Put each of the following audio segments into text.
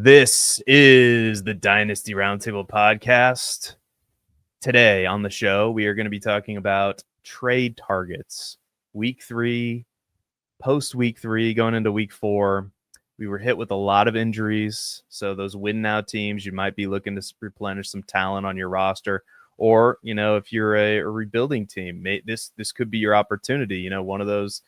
This is the Dynasty Roundtable podcast. Today on the show, we are going to be talking about trade targets. Week 3, post week 3, going into week 4. We were hit with a lot of injuries. So those win now teams, you might be looking to replenish some talent on your roster. Or, if you're a rebuilding team, this could be your opportunity. One of those,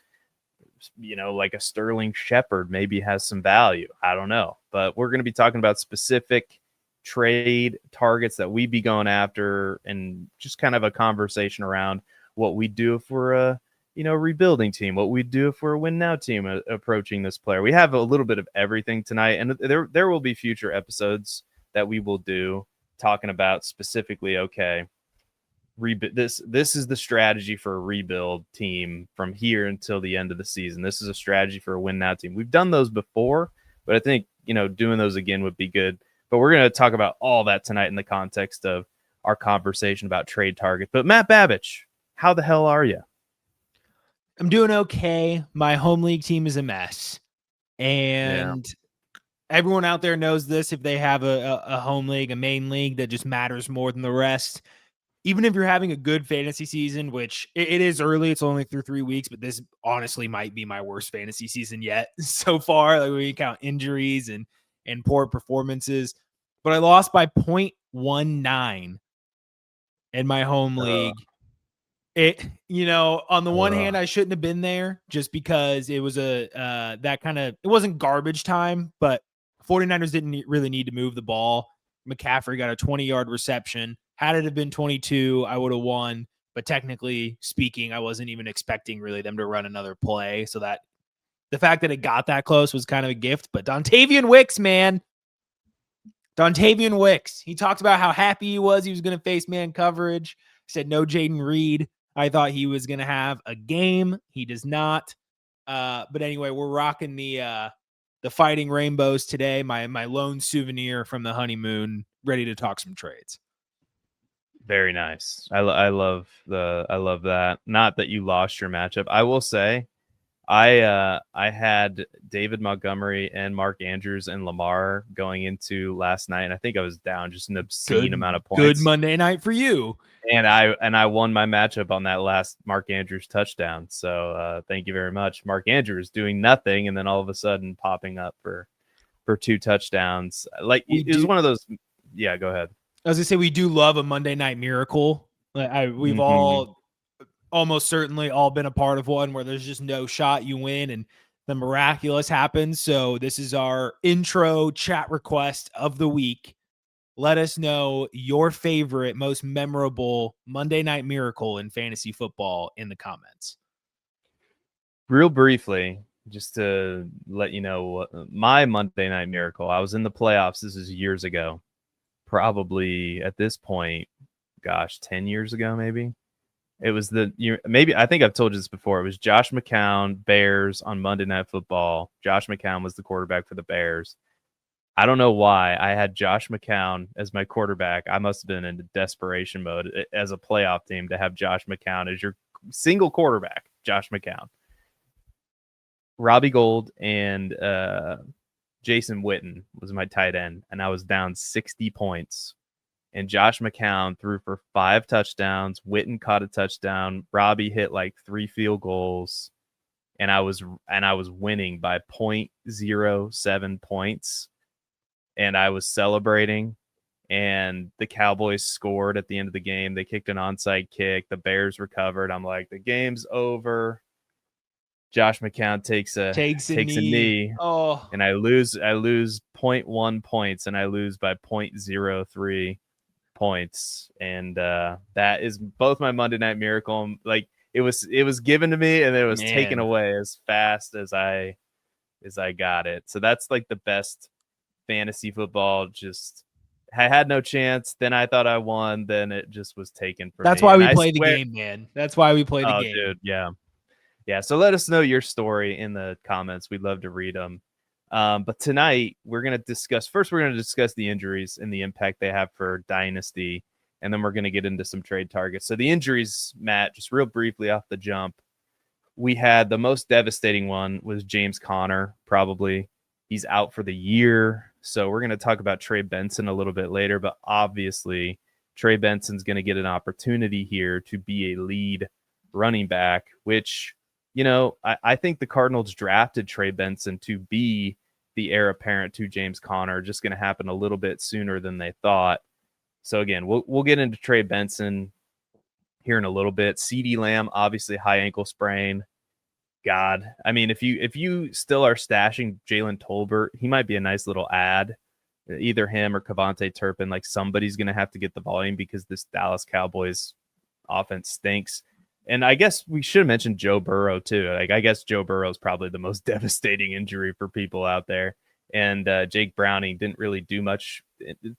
like a Sterling Shepard maybe has some value. I don't know. But we're going to be talking about specific trade targets that we'd be going after and just kind of a conversation around what we do if we're a rebuilding team, what we do if we're a win now team approaching this player. We have a little bit of everything tonight, and there will be future episodes that we will do talking about specifically, this is the strategy for a rebuild team from here until the end of the season. This is a strategy for a win now team. We've done those before, but I think, doing those again would be good. But we're going to talk about all that tonight in the context of our conversation about trade targets. But Matt Babich, how the hell are you? I'm doing okay. My home league team is a mess. And everyone out there knows this. If they have a home league, a main league that just matters more than the rest, even if you're having a good fantasy season, which it is early, it's only through 3 weeks, but this honestly might be my worst fantasy season yet so far. Like when you count injuries and poor performances, but I lost by 0.19 in my home league. It, on the one hand, I shouldn't have been there just because it was it wasn't garbage time, but 49ers didn't really need to move the ball. McCaffrey got a 20-yard reception. Had it have been 22, I would have won. But technically speaking, I wasn't even expecting really them to run another play. So that the fact that it got that close was kind of a gift. But Dontavian Wicks, man. Dontavian Wicks. He talked about how happy he was going to face man coverage. He said no Jaden Reed. I thought he was going to have a game. He does not. But anyway, we're rocking the Fighting Rainbows today. My lone souvenir from the honeymoon, ready to talk some trades. Very nice. I love that. Not that you lost your matchup. I will say, I had David Montgomery and Mark Andrews and Lamar going into last night, and I think I was down just an obscene amount of points. Good Monday night for you. And I won my matchup on that last Mark Andrews touchdown. So thank you very much. Mark Andrews doing nothing, and then all of a sudden popping up for 2 touchdowns. Like it was one of those. Yeah, go ahead. I was gonna say we do love a Monday night miracle. We've all almost certainly all been a part of one where there's just no shot you win and the miraculous happens. So this is our intro chat request of the week. Let us know your favorite, most memorable Monday night miracle in fantasy football in the comments. Real briefly, just to let you know, my Monday night miracle, I was in the playoffs. This is years ago, probably at this point, 10 years ago, maybe. It was I think I've told you this before. It was Josh McCown, Bears on Monday Night Football. Josh McCown was the quarterback for the Bears. I don't know why I had Josh McCown as my quarterback. I must have been in desperation mode as a playoff team to have Josh McCown as your single quarterback, Josh McCown. Robbie Gould and Jason Witten was my tight end, and I was down 60 points. And Josh McCown threw for 5 touchdowns. Witten caught a touchdown. Robbie hit like 3 field goals, and I was winning by 0.07 points. And I was celebrating, and the Cowboys scored at the end of the game. They kicked an onside kick. The Bears recovered. I'm like, the game's over. Josh McCown takes a knee. Oh, and I lose 0.1 points, and I lose by 0.03 points. And that is both my Monday night miracle. Like it was given to me, and it was taken away as fast as I got it. So that's like the best fantasy football. Just I had no chance. Then I thought I won. Then it just was taken from me. That's why we play the game, man. That's why we play the game. Dude, yeah. So let us know your story in the comments. We'd love to read them. But tonight we're going to discuss the injuries and the impact they have for Dynasty, and then we're going to get into some trade targets. So the injuries, Matt, just real briefly off the jump, we had the most devastating one was James Conner. Probably he's out for the year. So we're going to talk about Trey Benson a little bit later, but obviously Trey Benson's going to get an opportunity here to be a lead running back, which, I think the Cardinals drafted Trey Benson to be the heir apparent to James Conner, just going to happen a little bit sooner than they thought. So again, we'll get into Trey Benson here in a little bit. CeeDee Lamb, obviously high ankle sprain. God, I mean, if you still are stashing Jalen Tolbert, he might be a nice little ad. Either him or Kevontae Turpin. Like, somebody's going to have to get the volume because this Dallas Cowboys offense stinks. And I guess we should have mentioned Joe Burrow too. Like, I guess Joe Burrow is probably the most devastating injury for people out there. And Jake Browning didn't really do much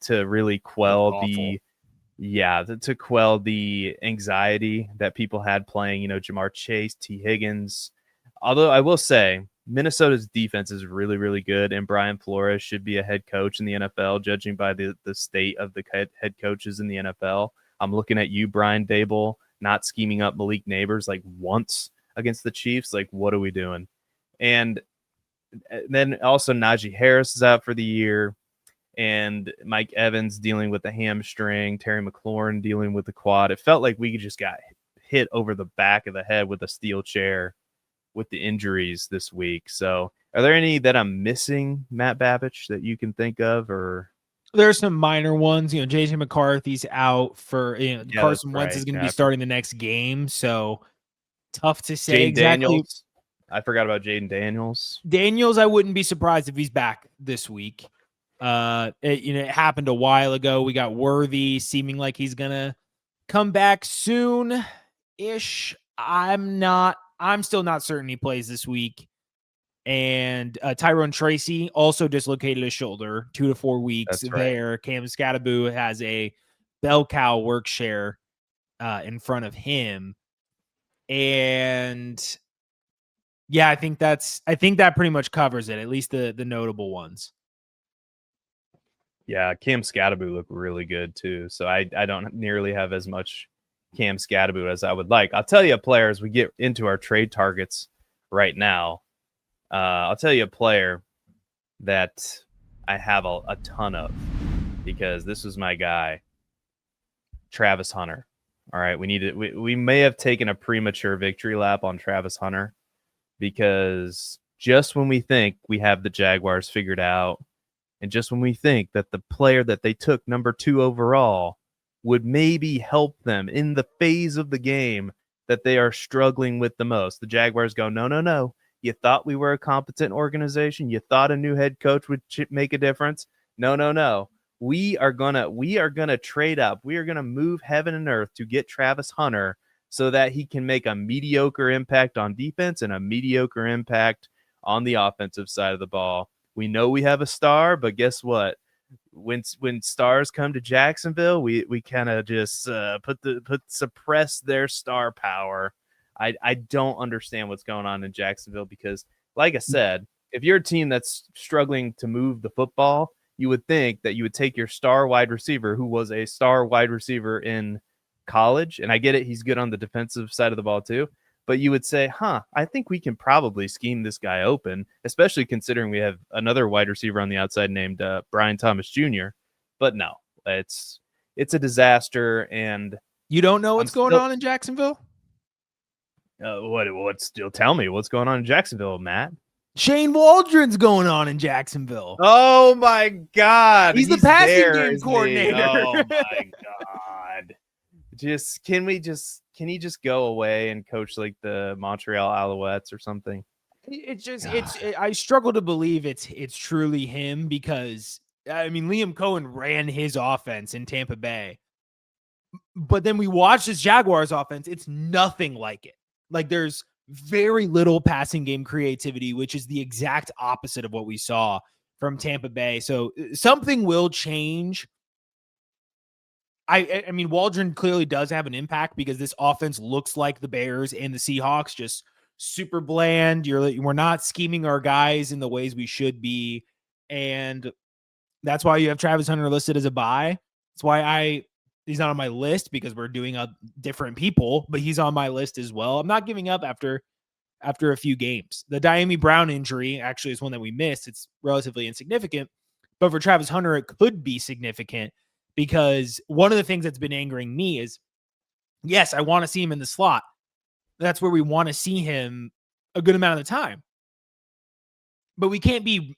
to really quell to quell the anxiety that people had playing, Jamar Chase, T. Higgins. Although I will say Minnesota's defense is really, really good, and Brian Flores should be a head coach in the NFL, judging by the state of the head coaches in the NFL. I'm looking at you, Brian Dable, not scheming up Malik Neighbors like once against the Chiefs. Like, what are we doing? And then also Najee Harris is out for the year, and Mike Evans dealing with the hamstring, Terry McLaurin dealing with the quad. It felt like we just got hit over the back of the head with a steel chair with the injuries this week. So are there any that I'm missing, Matt Babich, that you can think of? Or there's some minor ones. JJ McCarthy's out for, Carson Wentz is going to be starting the next game. So tough to say exactly. Daniels. I forgot about Jaden Daniels. I wouldn't be surprised if he's back this week. It happened a while ago. We got Worthy seeming like he's going to come back soon-ish. I'm still not certain he plays this week. And Tyrone Tracy also dislocated his shoulder 2 to 4 weeks. That's right. There. Cam Scattaboo has a bell cow work share in front of him. And yeah, I think that pretty much covers it, at least the notable ones. Yeah, Cam Scattaboo looked really good too. So I don't nearly have as much Cam Scattaboo as I would like. I'll tell you a player as we get into our trade targets right now. I'll tell you a player that I have a ton of because this was my guy, Travis Hunter. All right, we may have taken a premature victory lap on Travis Hunter because just when we think we have the Jaguars figured out, and just when we think that the player that they took number 2 overall would maybe help them in the phase of the game that they are struggling with the most, the Jaguars go, no. You thought we were a competent organization. You thought a new head coach would make a difference. No. We are gonna trade up. We are gonna move heaven and earth to get Travis Hunter so that he can make a mediocre impact on defense and a mediocre impact on the offensive side of the ball. We know we have a star, but guess what? When stars come to Jacksonville, we kind of just suppress their star power. I don't understand what's going on in Jacksonville because, like I said, if you're a team that's struggling to move the football, you would think that you would take your star wide receiver, who was a star wide receiver in college, and I get it, he's good on the defensive side of the ball too, but you would say, I think we can probably scheme this guy open, especially considering we have another wide receiver on the outside named Brian Thomas Jr. But no, it's a disaster, and you don't know what's going on in Jacksonville? Tell me what's going on in Jacksonville, Matt. Shane Waldron's going on in Jacksonville. Oh my God. He's the passing game coordinator. Oh my God. Can he just go away and coach like the Montreal Alouettes or something? I struggle to believe it's truly him because Liam Cohen ran his offense in Tampa Bay. But then we watch this Jaguars offense. It's nothing like it. Like, there's very little passing game creativity, which is the exact opposite of what we saw from Tampa Bay. So something will change. I mean, Waldron clearly does have an impact because this offense looks like the Bears and the Seahawks, just super bland. We're not scheming our guys in the ways we should be. And that's why you have Travis Hunter listed as a buy. That's why he's not on my list because we're doing different people, but he's on my list as well. I'm not giving up after a few games. The Diami Brown injury actually is one that we missed. It's relatively insignificant, But for Travis Hunter, it could be significant because one of the things that's been angering me is, yes, I want to see him in the slot. That's where we want to see him a good amount of the time. But we can't be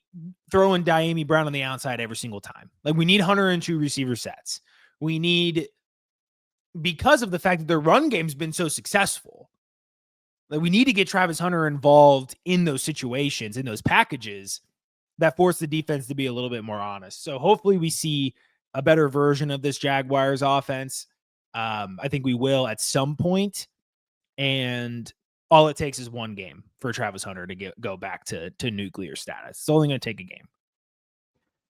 throwing Dyami Brown on the outside every single time. Like, we need Hunter and 2 receiver sets. We need, because of the fact that their run game's been so successful, like, we need to get Travis Hunter involved in those situations, in those packages that force the defense to be a little bit more honest. So hopefully we see a better version of this Jaguars offense. I think we will at some point. And all it takes is one game for Travis Hunter to go back to nuclear status. It's only going to take a game.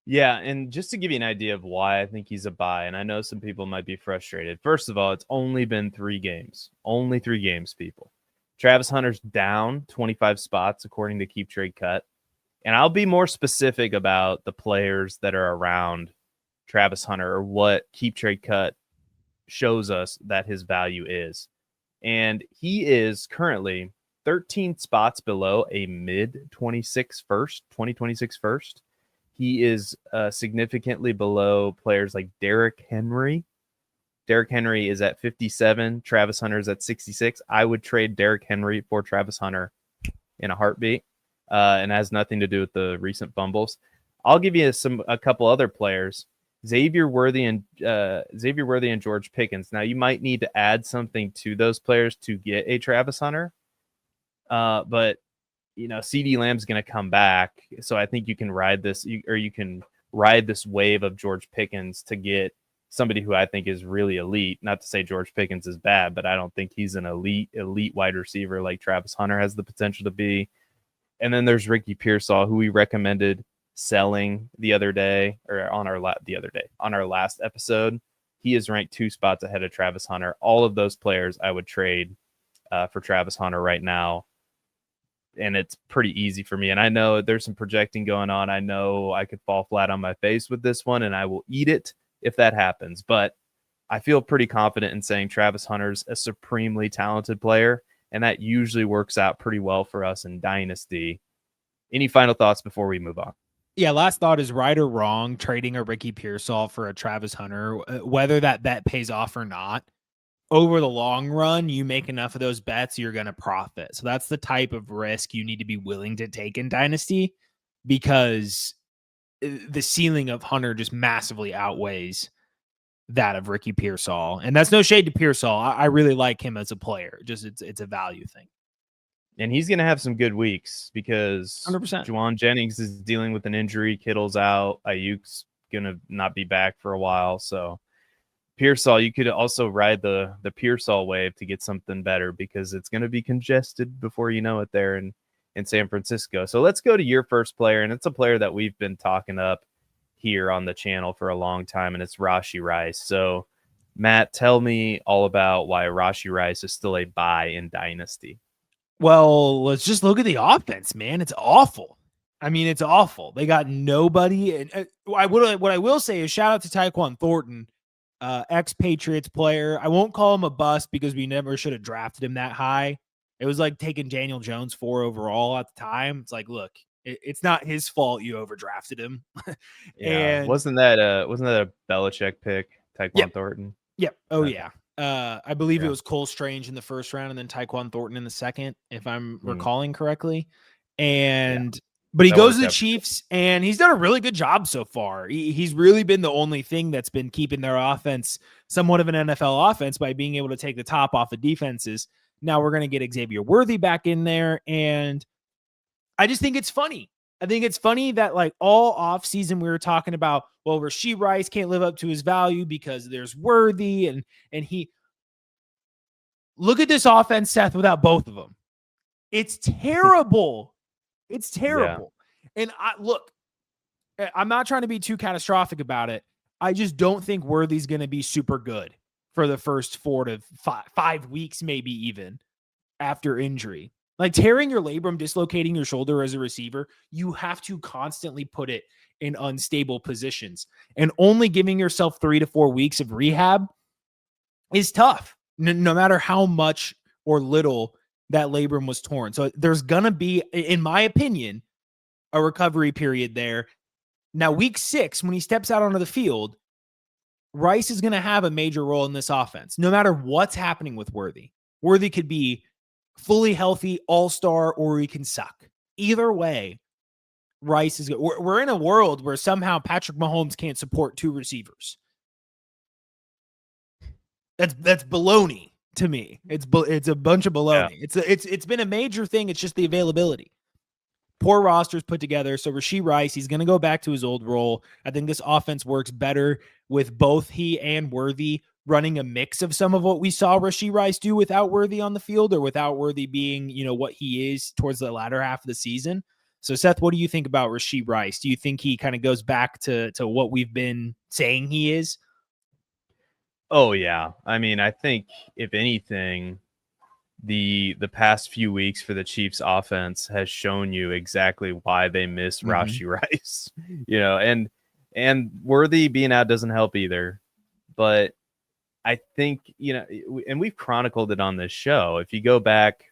Yeah, and just to give you an idea of why I think he's a buy, and I know some people might be frustrated. First of all, it's only been 3 games. Only 3 games, people. Travis Hunter's down 25 spots, according to Keep Trade Cut. And I'll be more specific about the players that are around Travis Hunter or what Keep Trade Cut shows us that his value is. And he is currently 13 spots below a mid-26 first, 2026 first. He is significantly below players like Derrick Henry. Derrick Henry is at 57. Travis Hunter is at 66. I would trade Derrick Henry for Travis Hunter in a heartbeat, and has nothing to do with the recent fumbles. I'll give you a couple other players. Xavier Worthy and George Pickens. Now, you might need to add something to those players to get a Travis Hunter, but CeeDee Lamb's going to come back, so I think you can ride this, you can ride this wave of George Pickens to get somebody who I think is really elite. Not to say George Pickens is bad, but I don't think he's an elite wide receiver like Travis Hunter has the potential to be. And then there's Ricky Pearsall, who we recommended selling the other day, or on our last episode. He is ranked 2 spots ahead of Travis Hunter. All of those players I would trade for Travis Hunter right now. And it's pretty easy for me. And I know there's some projecting going on. I know I could fall flat on my face with this one, and I will eat it if that happens. But I feel pretty confident in saying Travis Hunter's a supremely talented player, and that usually works out pretty well for us in Dynasty. Any final thoughts before we move on? Yeah, last thought is, right or wrong, trading a Ricky Pearsall for a Travis Hunter, whether that bet pays off or not, over the long run, you make enough of those bets, you're going to profit. So that's the type of risk you need to be willing to take in Dynasty, because the ceiling of Hunter just massively outweighs that of Ricky Pearsall. And that's no shade to Pearsall. I really like him as a player. Just it's a value thing. And he's going to have some good weeks because 100%. Juwan Jennings is dealing with an injury. Kittle's out. Ayuk's going to not be back for a while. So Pearsall, you could also ride the Pearsall wave to get something better, because it's going to be congested before you know it there in San Francisco. So let's go to your first player, and it's a player that we've been talking up here on the channel for a long time, and it's Rashee Rice. So, Matt, tell me all about why Rashee Rice is still a buy in Dynasty. Well, let's just look at the offense, man. It's awful. I mean, it's awful. They got nobody. And what I will say is, shout out to Tyquan Thornton, ex-Patriots player. I won't call him a bust because we never should have drafted him that high. It was like taking Daniel Jones 4 overall at the time. It's like, look, it's not his fault you overdrafted him. Yeah, wasn't that a Belichick pick, Tyquan Thornton? Yep. Oh yeah. I believe it was Cole Strange in the first round and then Tyquan Thornton in the second, if I'm recalling correctly. But he goes to the Chiefs, and he's done a really good job so far. He's really been the only thing that's been keeping their offense somewhat of an NFL offense by being able to take the top off of defenses. Now we're going to get Xavier Worthy back in there, and I just think it's funny. I think it's funny that, like, all offseason we were talking about, well, Rashee Rice can't live up to his value because there's Worthy, and he – look at this offense, Seth, without both of them. It's terrible. It's terrible. Yeah. And I'm not trying to be too catastrophic about it. I just don't think Worthy's going to be super good for the first 4 to 5 weeks, maybe even after injury. Like, tearing your labrum, dislocating your shoulder as a receiver, you have to constantly put it in unstable positions. And only giving yourself 3 to 4 weeks of rehab is tough, no matter how much or little that labrum was torn. So there's going to be, in my opinion, a recovery period there. Now, week 6, when he steps out onto the field, Rice is going to have a major role in this offense, no matter what's happening with Worthy. Worthy could be fully healthy, all-star, or he can suck. Either way, Rice is good. We're in a world where somehow Patrick Mahomes can't support 2 receivers. That's baloney to me. It's a bunch of baloney. Yeah. It's been a major thing. It's just the availability. Poor rosters put together. So Rashee Rice, he's going to go back to his old role. I think this offense works better with both he and Worthy running a mix of some of what we saw Rashee Rice do without Worthy on the field, or without Worthy being, what he is towards the latter half of the season. So Seth, what do you think about Rashee Rice? Do you think he kind of goes back to what we've been saying he is? Oh yeah. I mean, I think if anything, the past few weeks for the Chiefs offense has shown you exactly why they miss Rashee Rice, and Worthy being out doesn't help either. But I think, and we've chronicled it on this show. If you go back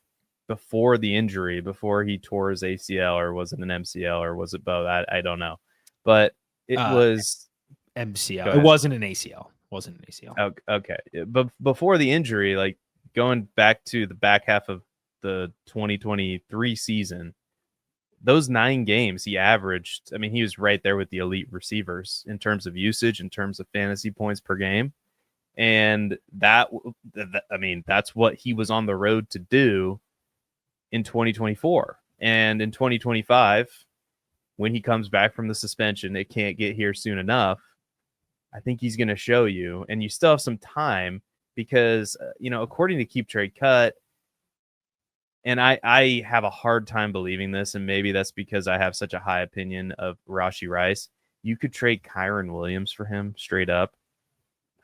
before the injury, before he tore his ACL, or was it an MCL, or was it both? I don't know. But it was MCL. It wasn't an ACL. Wasn't an ACL. Okay. But before the injury, like, going back to the back half of the 2023 season, those 9 games he averaged, I mean, he was right there with the elite receivers in terms of usage, in terms of fantasy points per game. And that's what he was on the road to do in 2024. And in 2025, when he comes back from the suspension, it can't get here soon enough. I think he's going to show you, and you still have some time, because, according to Keep Trade Cut, and I have a hard time believing this, and maybe that's because I have such a high opinion of Rashee Rice, you could trade Kyren Williams for him straight up.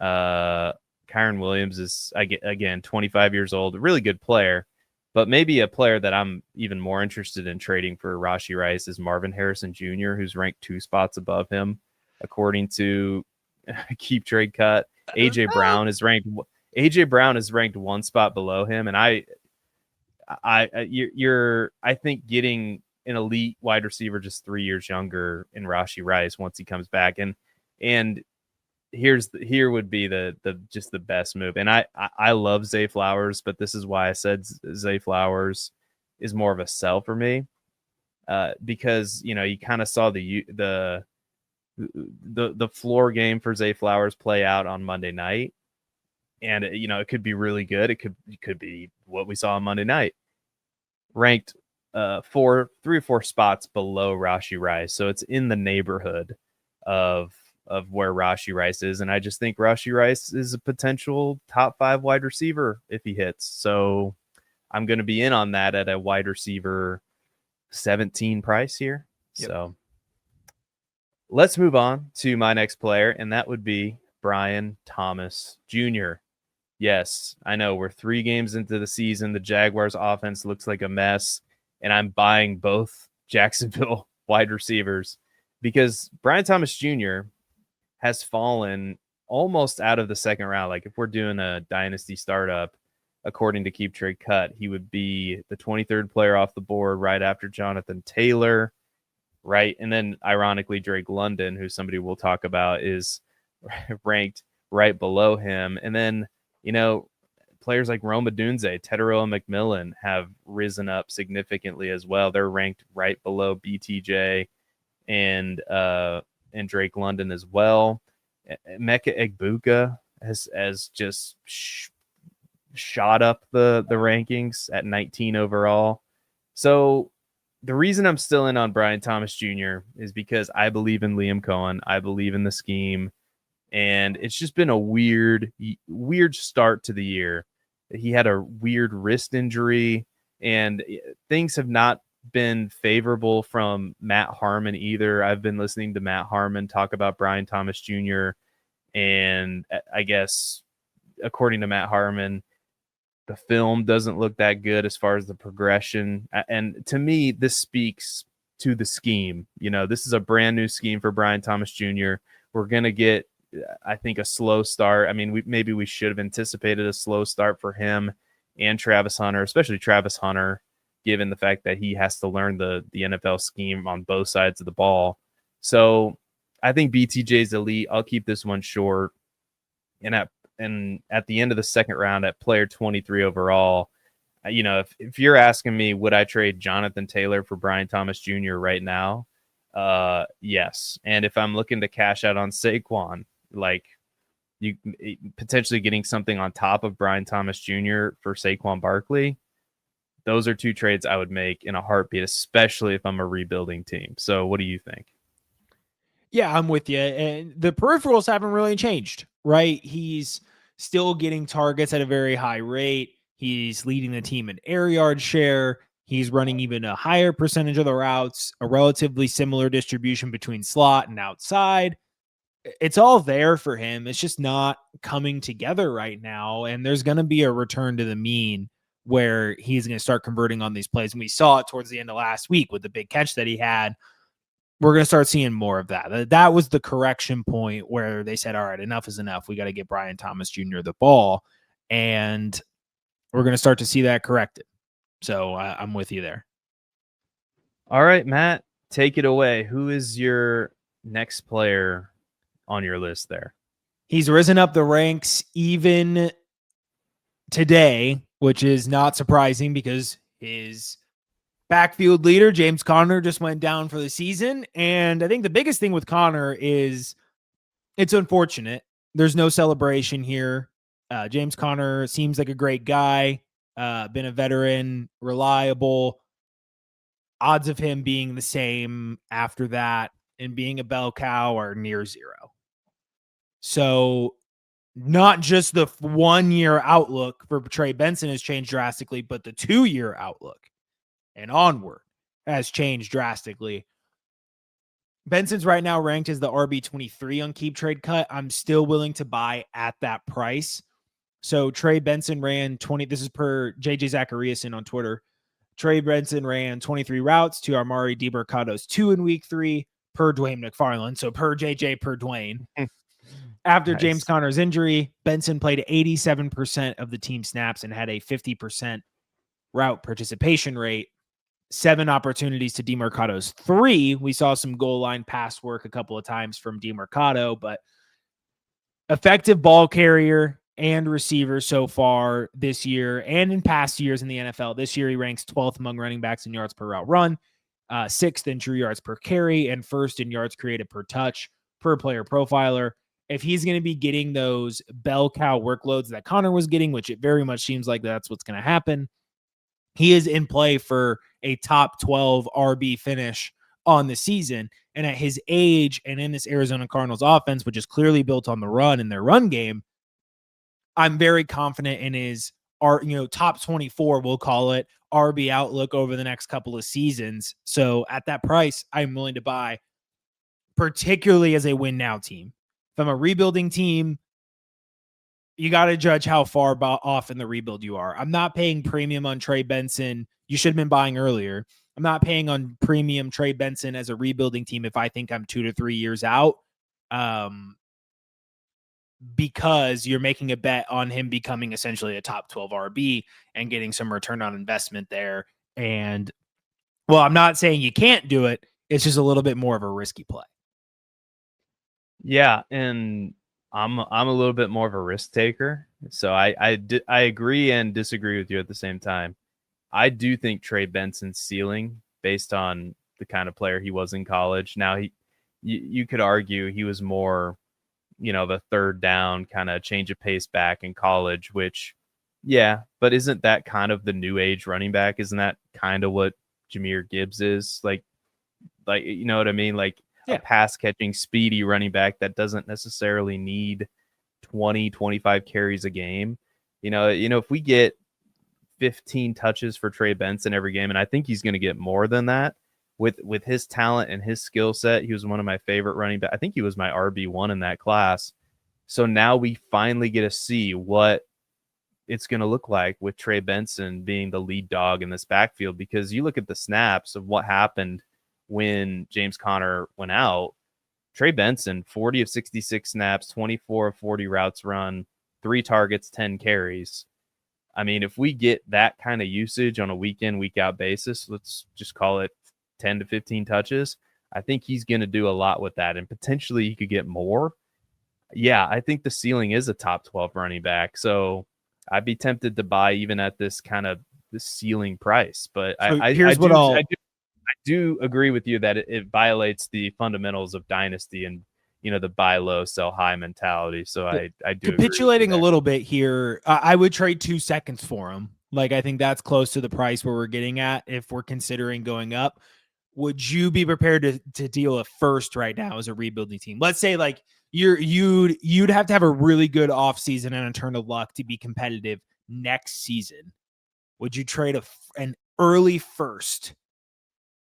Kyren Williams is, again, 25 years old, a really good player, but maybe a player that I'm even more interested in trading for Rashee Rice is Marvin Harrison Jr., who's ranked 2 spots above him, according to Keep Trade Cut. AJ Brown is ranked 1 spot below him, and I think getting an elite wide receiver just 3 years younger in Rashee Rice once he comes back, and here would be the best move. And I love Zay Flowers, but this is why I said Zay Flowers is more of a sell for me, because you kind of saw the floor game for Zay Flowers play out on Monday night. And, it could be really good. It could be what we saw on Monday night. Ranked 3 or 4 spots below Rashee Rice. So it's in the neighborhood of where Rashee Rice is. And I just think Rashee Rice is a potential top 5 wide receiver if he hits. So I'm going to be in on that at a wide receiver 17 price here. Yep. So let's move on to my next player, and that would be Brian Thomas Jr. Yes, I know we're 3 games into the season. The Jaguars offense looks like a mess, and I'm buying both Jacksonville wide receivers because Brian Thomas Jr. has fallen almost out of the second round. Like, if we're doing a dynasty startup, according to Keep Trade Cut, he would be the 23rd player off the board right after Jonathan Taylor, right? And then, ironically, Drake London, who somebody will talk about, is ranked right below him. And then, players like Rome Odunze, Teteroa McMillan have risen up significantly as well. They're ranked right below BTJ and Drake London as well. Mecca Egbuka has just shot up the rankings at 19 overall. So the reason I'm still in on Brian Thomas Jr. is because I believe in Liam Cohen. I believe in the scheme. And it's just been a weird start to the year. He had a weird wrist injury, and things have not been favorable from Matt Harmon either. I've been listening to Matt Harmon talk about Brian Thomas Jr., and I guess, according to Matt Harmon, the film doesn't look that good as far as the progression. And to me, this speaks to the scheme. This is a brand new scheme for Brian Thomas Jr. We're going to get, I think, a slow start. I mean, we should have anticipated a slow start for him and Travis Hunter, especially Travis Hunter, given the fact that he has to learn the NFL scheme on both sides of the ball. So I think BTJ's elite. I'll keep this one short. And at the end of the second round at player 23 overall, if you're asking me, would I trade Jonathan Taylor for Brian Thomas Jr. right now? Yes. And if I'm looking to cash out on Saquon, like you potentially getting something on top of Brian Thomas Jr. for Saquon Barkley, those are two trades I would make in a heartbeat, especially if I'm a rebuilding team. So what do you think? Yeah, I'm with you. And the peripherals haven't really changed, right? He's still getting targets at a very high rate. He's leading the team in air yard share. He's running even a higher percentage of the routes, a relatively similar distribution between slot and outside. It's all there for him. It's just not coming together right now. And there's going to be a return to the mean where he's going to start converting on these plays. And we saw it towards the end of last week with the big catch that he had. We're going to start seeing more of that. That was the correction point where they said, all right, enough is enough. We got to get Brian Thomas Jr. the ball. And we're going to start to see that corrected. So I'm with you there. All right, Matt, take it away. Who is your next player on your list there? He's risen up the ranks even today, which is not surprising because his backfield leader, James Conner, just went down for the season. And I think the biggest thing with Conner is it's unfortunate. There's no celebration here. James Conner seems like a great guy, been a veteran, reliable. Odds of him being the same after that and being a bell cow are near zero. So not just the 1 year outlook for Trey Benson has changed drastically, but the 2 year outlook and onward has changed drastically. Benson's right now ranked as the RB23 on Keep Trade Cut. I'm still willing to buy at that price. So Trey Benson ran 20. This is per JJ Zachariason on Twitter. Trey Benson ran 23 routes to Amari DiMercado's 2 in week 3 per Dwayne McFarland. So per JJ, per Dwayne. After Nice. James Conner's injury, Benson played 87% of the team snaps and had a 50% route participation rate. 7 opportunities to DiMercado's 3. We saw some goal line pass work a couple of times from DiMercado, but effective ball carrier and receiver so far this year and in past years in the NFL. This year, he ranks 12th among running backs in yards per route run, 6th in true yards per carry, and 1st in yards created per touch per player profiler. If he's going to be getting those bell cow workloads that Conner was getting, which it very much seems like that's what's going to happen, he is in play for a top 12 RB finish on the season. And at his age and in this Arizona Cardinals offense, which is clearly built on the run and their run game, I'm very confident in his top 24, we'll call it, RB outlook over the next couple of seasons. So at that price, I'm willing to buy, particularly as a win now team. If I'm a rebuilding team, you got to judge how far off in the rebuild you are. I'm not paying premium on Trey Benson. You should have been buying earlier. I'm not paying on premium Trey Benson as a rebuilding team if I think I'm 2 to 3 years out, because you're making a bet on him becoming essentially a top 12 RB and getting some return on investment there. And, well, I'm not saying you can't do it. It's just a little bit more of a risky play. Yeah, and I'm a little bit more of a risk taker, so I agree and disagree with you at the same time. I do think Trey Benson's ceiling, based on the kind of player he was in college. Now you could argue he was more, the third down kind of change of pace back in college, which, yeah, but isn't that kind of the new age running back? Isn't that kind of what Jahmyr Gibbs is like? You know what I mean? Like, yeah, a pass catching speedy running back that doesn't necessarily need 20, 25 carries a game. If we get 15 touches for Trey Benson every game, and I think he's going to get more than that with his talent and his skill set. He was one of my favorite running back. I think he was my RB1 in that class. So now we finally get to see what it's going to look like with Trey Benson being the lead dog in this backfield, because you look at the snaps of what happened when James Conner went out. Trey Benson, 40 of 66 snaps, 24 of 40 routes run, 3 targets, 10 carries. I mean, if we get that kind of usage on a week in, week out basis, let's just call it 10 to 15 touches, I think he's going to do a lot with that, and potentially he could get more. Yeah, I think the ceiling is a top 12 running back. So I'd be tempted to buy even at this kind of the ceiling price. But So I here's what do agree with you that it violates the fundamentals of Dynasty and, the buy low, sell high mentality. So I do capitulating a agree little bit here. I would trade 2 seconds for him. Like, I think that's close to the price where we're getting at if we're considering going up. Would you be prepared to deal a first right now as a rebuilding team? Let's say like you'd have to have a really good offseason and a turn of luck to be competitive next season. Would you trade an early first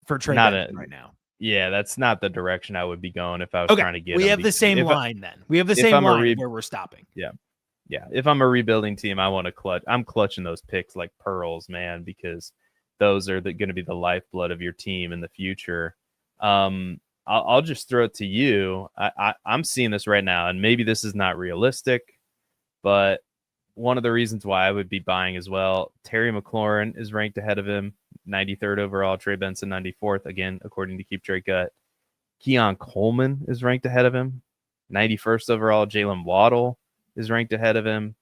for Trey Benson right now? Yeah, that's not the direction I would be going if I was trying to get him. We have the same line then. We have the same line where we're stopping. Yeah. Yeah. If I'm a rebuilding team, I want to clutch. I'm clutching those picks like pearls, man, because those are going to be the lifeblood of your team in the future. I'll just throw it to you. I'm seeing this right now, and maybe this is not realistic, but one of the reasons why I would be buying as well, Terry McLaurin is ranked ahead of him, 93rd overall, Trey Benson 94th, again, according to Keep Trade Cut. Keon Coleman is ranked ahead of him, 91st overall. Jalen Waddle is ranked ahead of him.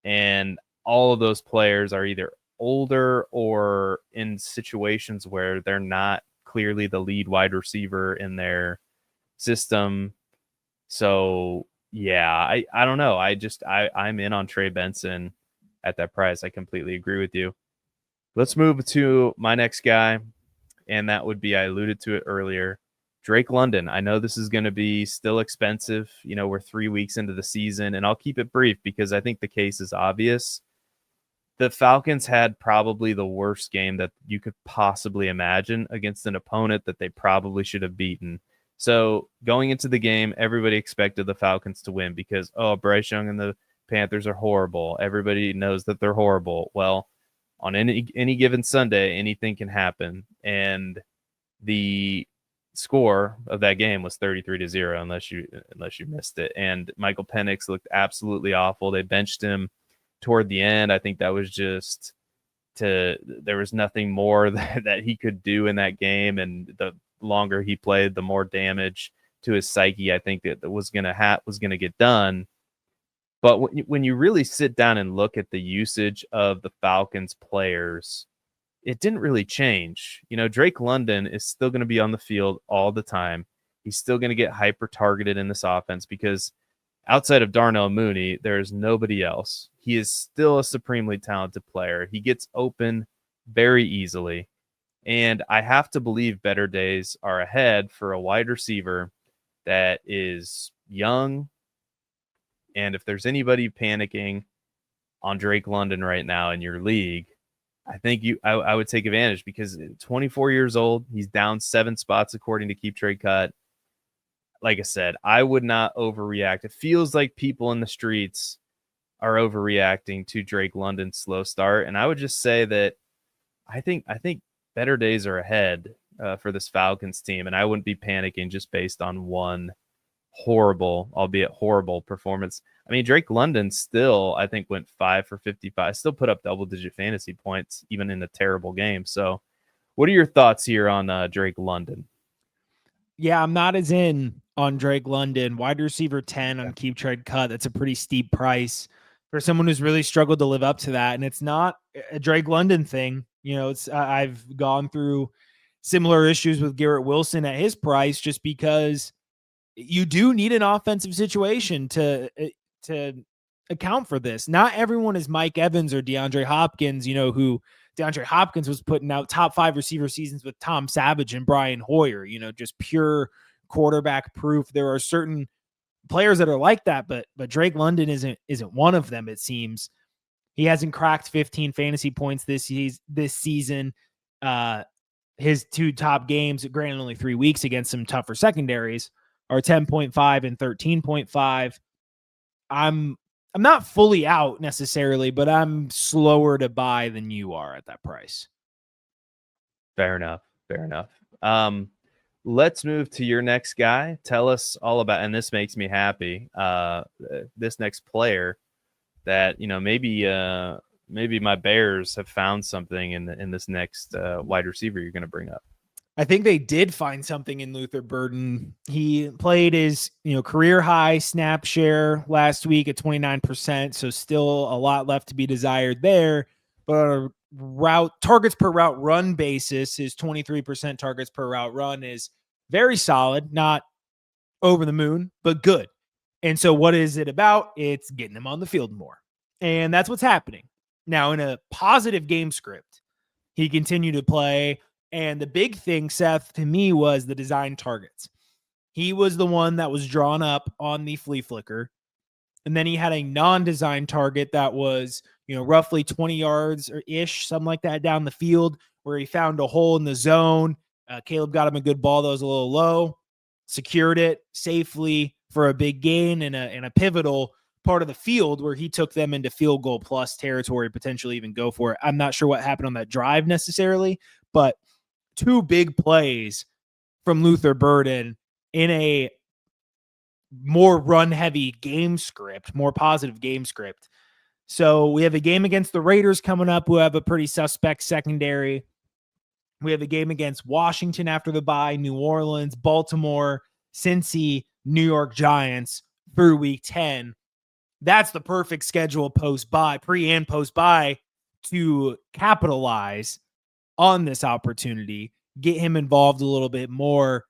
And all of those players are either older or in situations where they're not clearly the lead wide receiver in their system. So yeah, I don't know. I'm in on Trey Benson at that price. I completely agree with you. Let's move to my next guy, and that would be, I alluded to it earlier, Drake London. I know this is going to be still expensive. We're 3 weeks into the season, and I'll keep it brief because I think the case is obvious. The Falcons had probably the worst game that you could possibly imagine against an opponent that they probably should have beaten. So going into the game, everybody expected the Falcons to win because, Bryce Young and the Panthers are horrible. Everybody knows that they're horrible. Well, on any given Sunday, anything can happen. And the score of that game was 33-0, unless you missed it. And Michael Penix looked absolutely awful. They benched him toward the end. I think that was just there was nothing more that he could do in that game. And the longer he played, the more damage to his psyche I think that was going to get done. But when you really sit down and look at the usage of the Falcons players, it didn't really change. Drake London is still going to be on the field all the time. He's still going to get hyper targeted in this offense because outside of Darnell Mooney, there's nobody else. He is still a supremely talented player. He gets open very easily. And I have to believe better days are ahead for a wide receiver that is young. And if there's anybody panicking on Drake London right now in your league, I think I would take advantage because 24 years old, he's down 7 spots according to Keep Trade Cut. Like I said, I would not overreact. It feels like people in the streets are overreacting to Drake London's slow start, and I would just say that I think better days are ahead for this Falcons team, and I wouldn't be panicking just based on one horrible, albeit horrible, performance. I mean, Drake London still, I think, went 5 for 55, still put up double-digit fantasy points, even in a terrible game. So what are your thoughts here on Drake London? Yeah, I'm not as in on Drake London. Wide receiver 10 on Keep Trade Cut. That's a pretty steep price for someone who's really struggled to live up to that. And it's not a Drake London thing. It's I've gone through similar issues with Garrett Wilson at his price just because you do need an offensive situation to account for this. Not everyone is Mike Evans or DeAndre Hopkins, who DeAndre Hopkins was putting out top 5 receiver seasons with Tom Savage and Brian Hoyer, just pure quarterback proof. There are certain players that are like that, but Drake London isn't one of them, it seems. He hasn't cracked 15 fantasy points this season. His 2 top games, granted only 3 weeks against some tougher secondaries, are 10.5 and 13.5. I'm not fully out necessarily, but I'm slower to buy than you are at that price. Fair enough. Let's move to your next guy. Tell us all about, and this makes me happy, this next player that, maybe my Bears have found something in this next wide receiver you're going to bring up. I think they did find something in Luther Burden. He played his, career high snap share last week at 29%. So still a lot left to be desired there. But targets per route run basis, his 23% targets per route run is very solid, not over the moon, but good. And so what is it about? It's getting them on the field more. And that's what's happening. Now, in a positive game script, he continued to play. And the big thing, Seth, to me was the design targets. He was the one that was drawn up on the flea flicker. And then he had a non-design target that was, roughly 20 yards or ish, something like that down the field, where he found a hole in the zone. Caleb got him a good ball that was a little low, secured it safely for a big gain and a pivotal part of the field where he took them into field goal plus territory, potentially even go for it. I'm not sure what happened on that drive necessarily, but 2 big plays from Luther Burden in a more run heavy game script, more positive game script. So we have a game against the Raiders coming up, who have a pretty suspect secondary. We have a game against Washington after the bye, New Orleans, Baltimore, Cincy, New York Giants through week 10. That's the perfect schedule post-bye, pre and post-bye, to capitalize on this opportunity, get him involved a little bit more.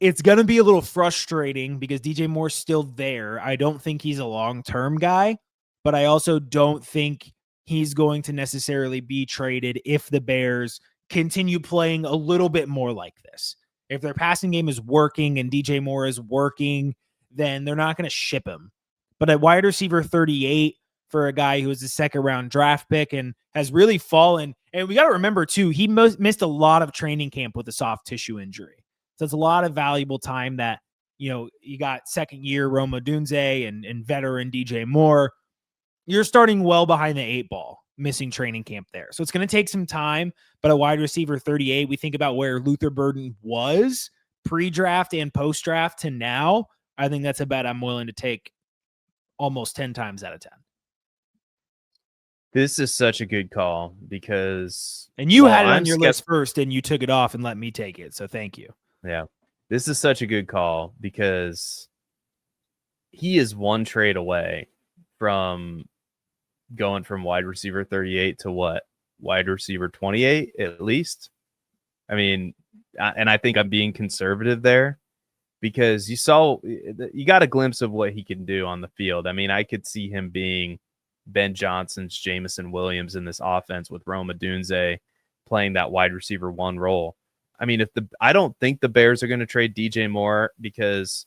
It's going to be a little frustrating because DJ Moore's still there. I don't think he's a long-term guy, but I also don't think he's going to necessarily be traded if the Bears continue playing a little bit more like this. If their passing game is working and DJ Moore is working, then they're not going to ship him. But at wide receiver 38 for a guy who was a second-round draft pick and has really fallen, and we got to remember, too, he missed a lot of training camp with a soft tissue injury. So it's a lot of valuable time that, you got second-year Rome Odunze and veteran DJ Moore. You're starting well behind the 8 ball, missing training camp there. So it's going to take some time, but a wide receiver 38, we think about where Luther Burden was pre-draft and post-draft to now. I think that's a bet I'm willing to take almost 10 times out of 10. This is such a good call because... And you had it on your list first, and you took it off and let me take it, so thank you. Yeah. This is such a good call because he is one trade away from going from wide receiver 38 to what? Wide receiver 28 at least. I mean, and I think I'm being conservative there because you got a glimpse of what he can do on the field. I mean, I could see him being Ben Johnson's Jameson Williams in this offense with Rome Odunze playing that wide receiver 1 role. I mean, I don't think the Bears are going to trade DJ Moore because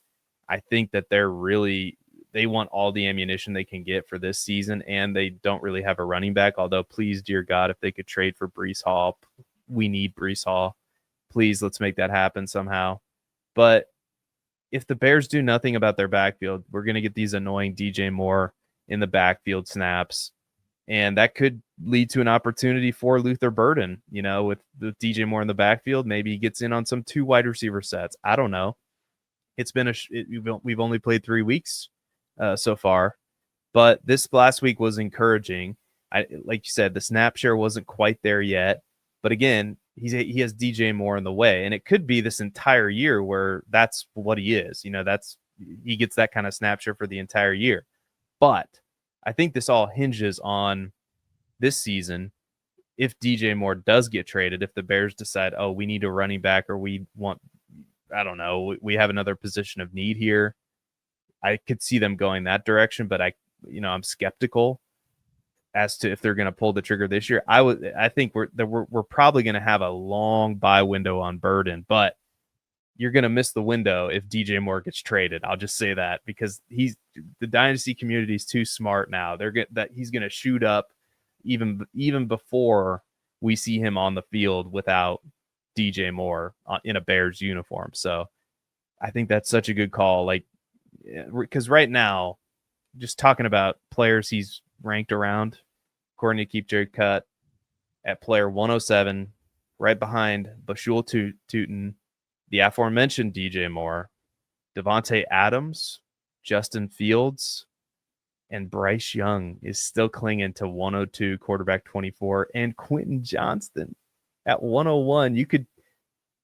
I think that they want all the ammunition they can get for this season, and they don't really have a running back. Although, please, dear God, if they could trade for Breece Hall, we need Breece Hall. Please, let's make that happen somehow. But if the Bears do nothing about their backfield, we're going to get these annoying DJ Moore in the backfield snaps. And that could lead to an opportunity for Luther Burden, with DJ Moore in the backfield. Maybe he gets in on some 2 wide receiver sets. I don't know. It's been we've only played 3 weeks so far, but this last week was encouraging. Like you said, the snap share wasn't quite there yet, but again, he has DJ Moore in the way, and it could be this entire year where that's what he is. He gets that kind of snap share for the entire year. But I think this all hinges on this season. If DJ Moore does get traded, if the Bears decide, oh, we need a running back, or we want, I don't know, we have another position of need here, I could see them going that direction. But I'm skeptical as to if they're going to pull the trigger this year. I think we're probably going to have a long buy window on Burden, but you're going to miss the window if DJ Moore gets traded. I'll just say that because the dynasty community is too smart now. He's going to shoot up even before we see him on the field without DJ Moore in a Bears uniform. So I think that's such a good call. Because right now, just talking about players he's ranked around, according to Keep Jerry Cut, at player 107, right behind Bhayshul Tuten, the aforementioned DJ Moore, Devontae Adams, Justin Fields, and Bryce Young is still clinging to 102, quarterback 24, and Quentin Johnston at 101.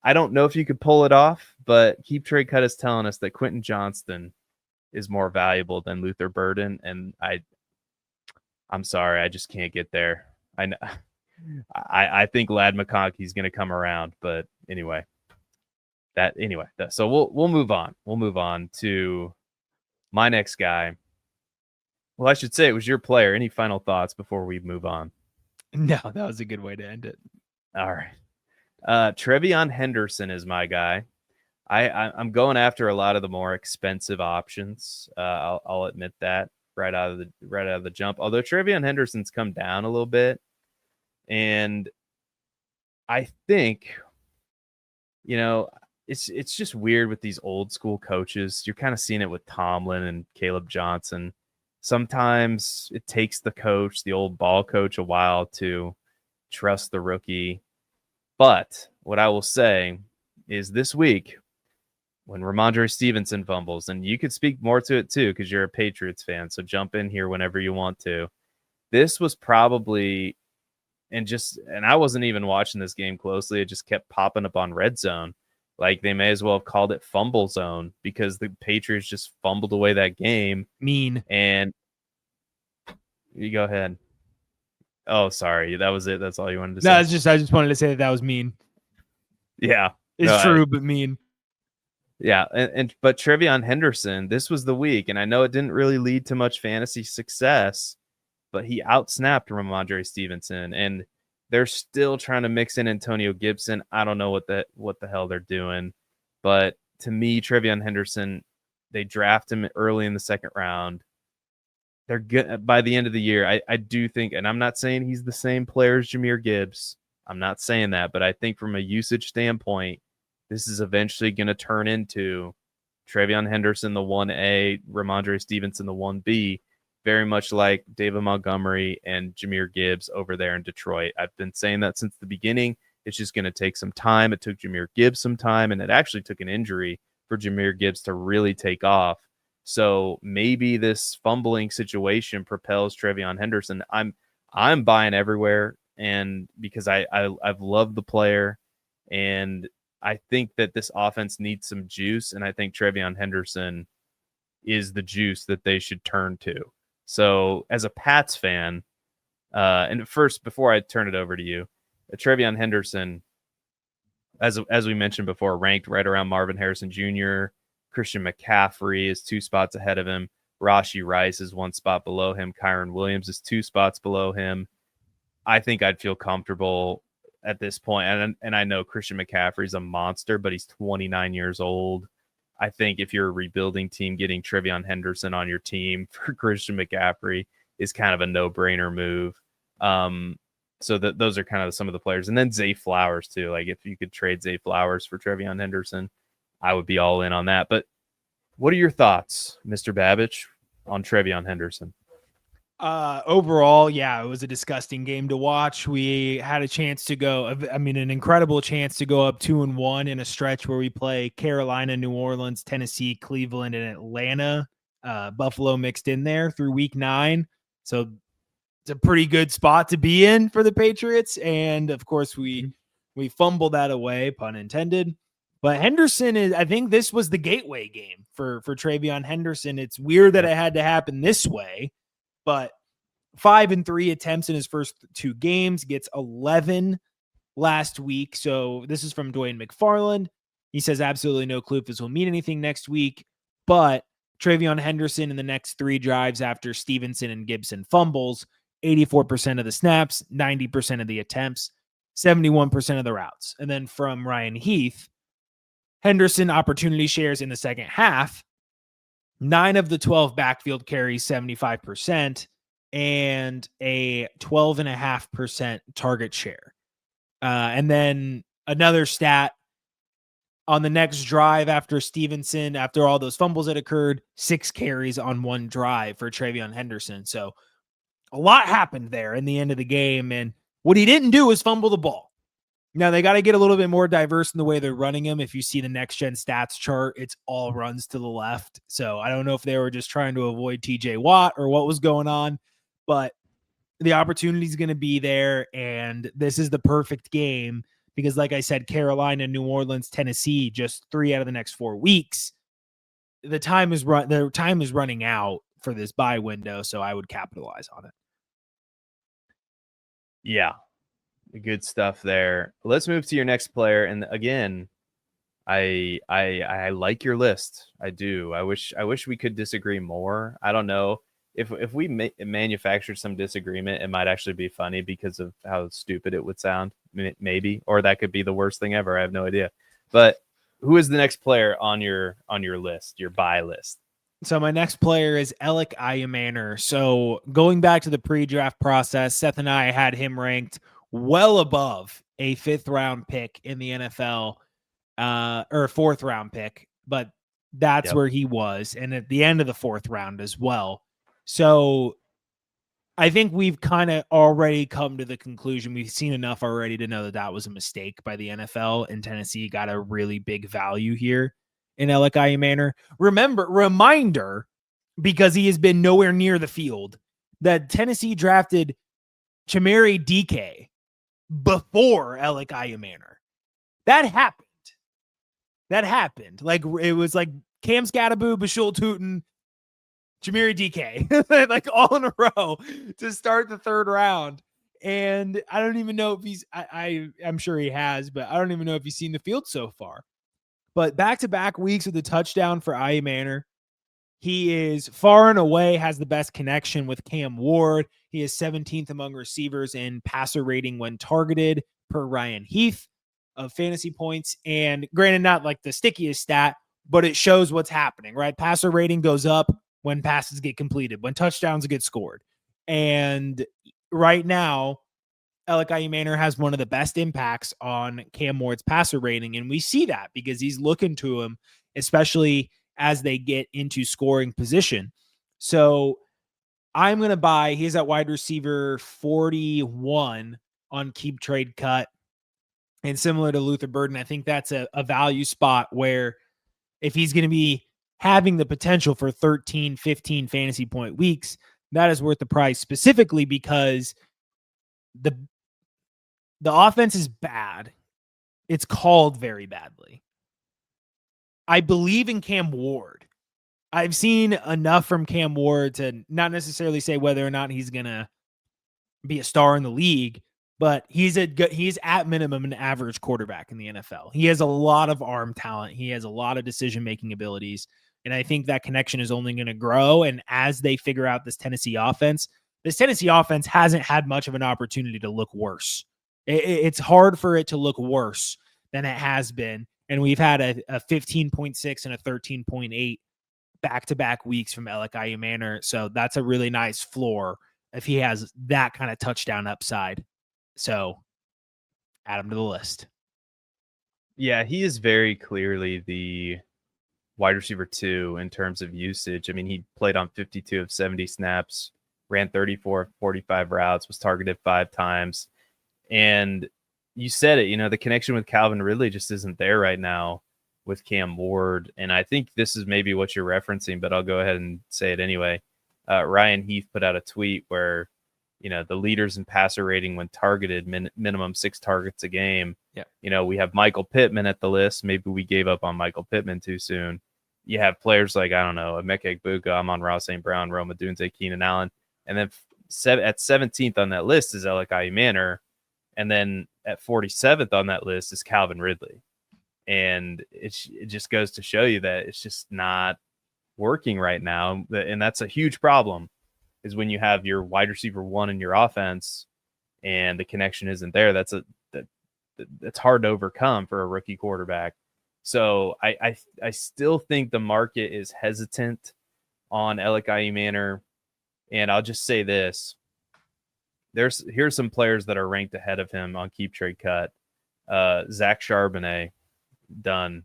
I don't know if you could pull it off, but Keep Trade Cut is telling us that Quentin Johnston is more valuable than Luther Burden, and I'm sorry, I just can't get there. I know. I think Ladd McConkey's going to come around, but anyway, so we'll move on. We'll move on to my next guy. Well, I should say it was your player. Any final thoughts before we move on? No, that was a good way to end it. All right. TreVeyon Henderson is my guy. I'm going after a lot of the more expensive options. I'll admit that right out of the jump. Although TreVeyon Henderson's come down a little bit, and I think, it's just weird with these old school coaches. You're kind of seeing it with Tomlin and Caleb Johnson. Sometimes it takes the old ball coach, a while to trust the rookie. But what I will say is this week, when Ramondre Stevenson fumbles, and you could speak more to it too, because you're a Patriots fan, so jump in here whenever you want to. This was probably, and I wasn't even watching this game closely. It just kept popping up on Red Zone. Like, they may as well have called it Fumble Zone, because the Patriots just fumbled away that game. Mean. And you go ahead. Oh, sorry. That was it. That's all you wanted to say? No, I just wanted to say that was mean. Yeah. It's true, but mean. Yeah. But TreVeyon Henderson, this was the week, and I know it didn't really lead to much fantasy success, but he outsnapped Ramondre Stevenson, and they're still trying to mix in Antonio Gibson. I don't know what the hell they're doing, but to me, TreVeyon Henderson, they draft him early in the second round. They're good by the end of the year. I do think, and I'm not saying he's the same player as Jahmyr Gibbs. I'm not saying that, but I think from a usage standpoint, this is eventually going to turn into TreVeyon Henderson, the 1A, Ramondre Stevenson, the 1B, very much like David Montgomery and Jahmyr Gibbs over there in Detroit. I've been saying that since the beginning. It's just going to take some time. It took Jahmyr Gibbs some time, and it actually took an injury for Jahmyr Gibbs to really take off. So maybe this fumbling situation propels TreVeyon Henderson. I'm buying everywhere, and because I've loved the player, and I think that this offense needs some juice, and I think TreVeyon Henderson is the juice that they should turn to. So as a Pats fan, and first, before I turn it over to you, TreVeyon Henderson, as we mentioned before, ranked right around Marvin Harrison Jr., Christian McCaffrey is 2 spots ahead of him. Rashee Rice is 1 spot below him. Kyron Williams is 2 spots below him. I think I'd feel comfortable at this point. And I know Christian McCaffrey's a monster, but he's 29 years old. I think if you're a rebuilding team, getting TreVeyon Henderson on your team for Christian McCaffrey is kind of a no-brainer move. So those are kind of some of the players. And then Zay Flowers, too. Like, if you could trade Zay Flowers for TreVeyon Henderson, I would be all in on that. But what are your thoughts, Mr. Babbage, on TreVeyon Henderson? Overall, yeah, it was a disgusting game to watch. We had a chance to go, an incredible chance to go up 2-1 in a stretch where we play Carolina, New Orleans, Tennessee, Cleveland, and Atlanta. Buffalo mixed in there through week 9. So it's a pretty good spot to be in for the Patriots. And of course, we fumbled that away, pun intended. But Henderson I think this was the gateway game for TreVeyon Henderson. It's weird that it had to happen this way, but 5 and 3 attempts in his first 2 games, gets 11 last week. So this is from Dwayne McFarland. He says absolutely no clue if this will mean anything next week, but TreVeyon Henderson in the next 3 drives after Stevenson and Gibson fumbles, 84% of the snaps, 90% of the attempts, 71% of the routes. And then from Ryan Heath, Henderson opportunity shares in the second half, 9 of the 12 backfield carries, 75%, and a 12.5% target share. And then another stat on the next drive after Stevenson, after all those fumbles that occurred, 6 carries on 1 drive for TreVeyon Henderson. So a lot happened there in the end of the game. And what he didn't do was fumble the ball. Now, they got to get a little bit more diverse in the way they're running him. If you see the next-gen stats chart, it's all runs to the left. So I don't know if they were just trying to avoid TJ Watt or what was going on, but the opportunity is going to be there, and this is the perfect game because like I said, Carolina, New Orleans, Tennessee, just 3 out of the next 4 weeks. The time is running out for this buy window, so I would capitalize on it. Yeah, good stuff there. Let's move to your next player, and again, I like your list. I do. I wish we could disagree more. I don't know if we manufactured some disagreement, it might actually be funny because of how stupid it would sound. Maybe, or that could be the worst thing ever. I have no idea. But who is the next player on your list, your buy list? So my next player is Elic Ayomanor. So going back to the pre-draft process, Seth and I had him ranked well above a 5th round pick in the NFL, or a 4th round pick, but that's where he was. And at the end of the 4th round as well. So I think we've kind of already come to the conclusion. We've seen enough already to know that that was a mistake by the NFL, and Tennessee got a really big value here in Elic Ayomanor. Reminder, because he has been nowhere near the field, that Tennessee drafted Chimere Dike before Elic Ayomanor. That happened. Like, it was like Cam Skattebo, Bhayshul Tuten, Chimere Dike, like all in a row to start the 3rd round. And I don't even know if he's, I'm sure he has, but I don't even know if he's seen the field so far. But back-to-back weeks with the touchdown for Ayomanor. He is far and away has the best connection with Cam Ward. He is 17th among receivers in passer rating when targeted per Ryan Heath of fantasy points. And granted, not like the stickiest stat, but it shows what's happening, right? Passer rating goes up when passes get completed, when touchdowns get scored. And right now, Elic Ayomanor has one of the best impacts on Cam Ward's passer rating. And we see that because he's looking to him, especially as they get into scoring position. So I'm going to buy, he's at wide receiver 41 on Keep Trade Cut. And similar to Luther Burden, I think that's a value spot where if he's going to be having the potential for 13, 15 fantasy point weeks, that is worth the price, specifically because the offense is bad. It's called very badly. I believe in Cam Ward. I've seen enough from Cam Ward to not necessarily say whether or not he's going to be a star in the league, but he's at minimum an average quarterback in the NFL. He has a lot of arm talent. He has a lot of decision-making abilities. And I think that connection is only going to grow. And as they figure out this Tennessee offense hasn't had much of an opportunity to look worse. It's hard for it to look worse than it has been. And we've had a 15.6 and a 13.8 back-to-back weeks from Elic Ayomanor. So that's a really nice floor if he has that kind of touchdown upside. So add him to the list. Yeah, he is very clearly the wide receiver 2 in terms of usage. I mean, he played on 52 of 70 snaps, ran 34 of 45 routes, was targeted 5 times. And you said it, the connection with Calvin Ridley just isn't there right now with Cam Ward. And I think this is maybe what you're referencing, but I'll go ahead and say it anyway. Ryan Heath put out a tweet where, the leaders in passer rating when targeted, minimum 6 targets a game. Yeah. We have Michael Pittman at the list. Maybe we gave up on Michael Pittman too soon. You have players like, I don't know, Emeka Egbuka, Amon-Ra St. Brown, Rome Odunze, Keenan Allen. And then at 17th on that list is Elic Ayomanor. And then at 47th on that list is Calvin Ridley. And it just goes to show you that it's just not working right now. And that's a huge problem, is when you have your wide receiver 1 in your offense and the connection isn't there. That's hard to overcome for a rookie quarterback. So I still think the market is hesitant on Elic Ayomanor. And I'll just say this. Here's some players that are ranked ahead of him on Keep Trade Cut. Zach Charbonnet, done.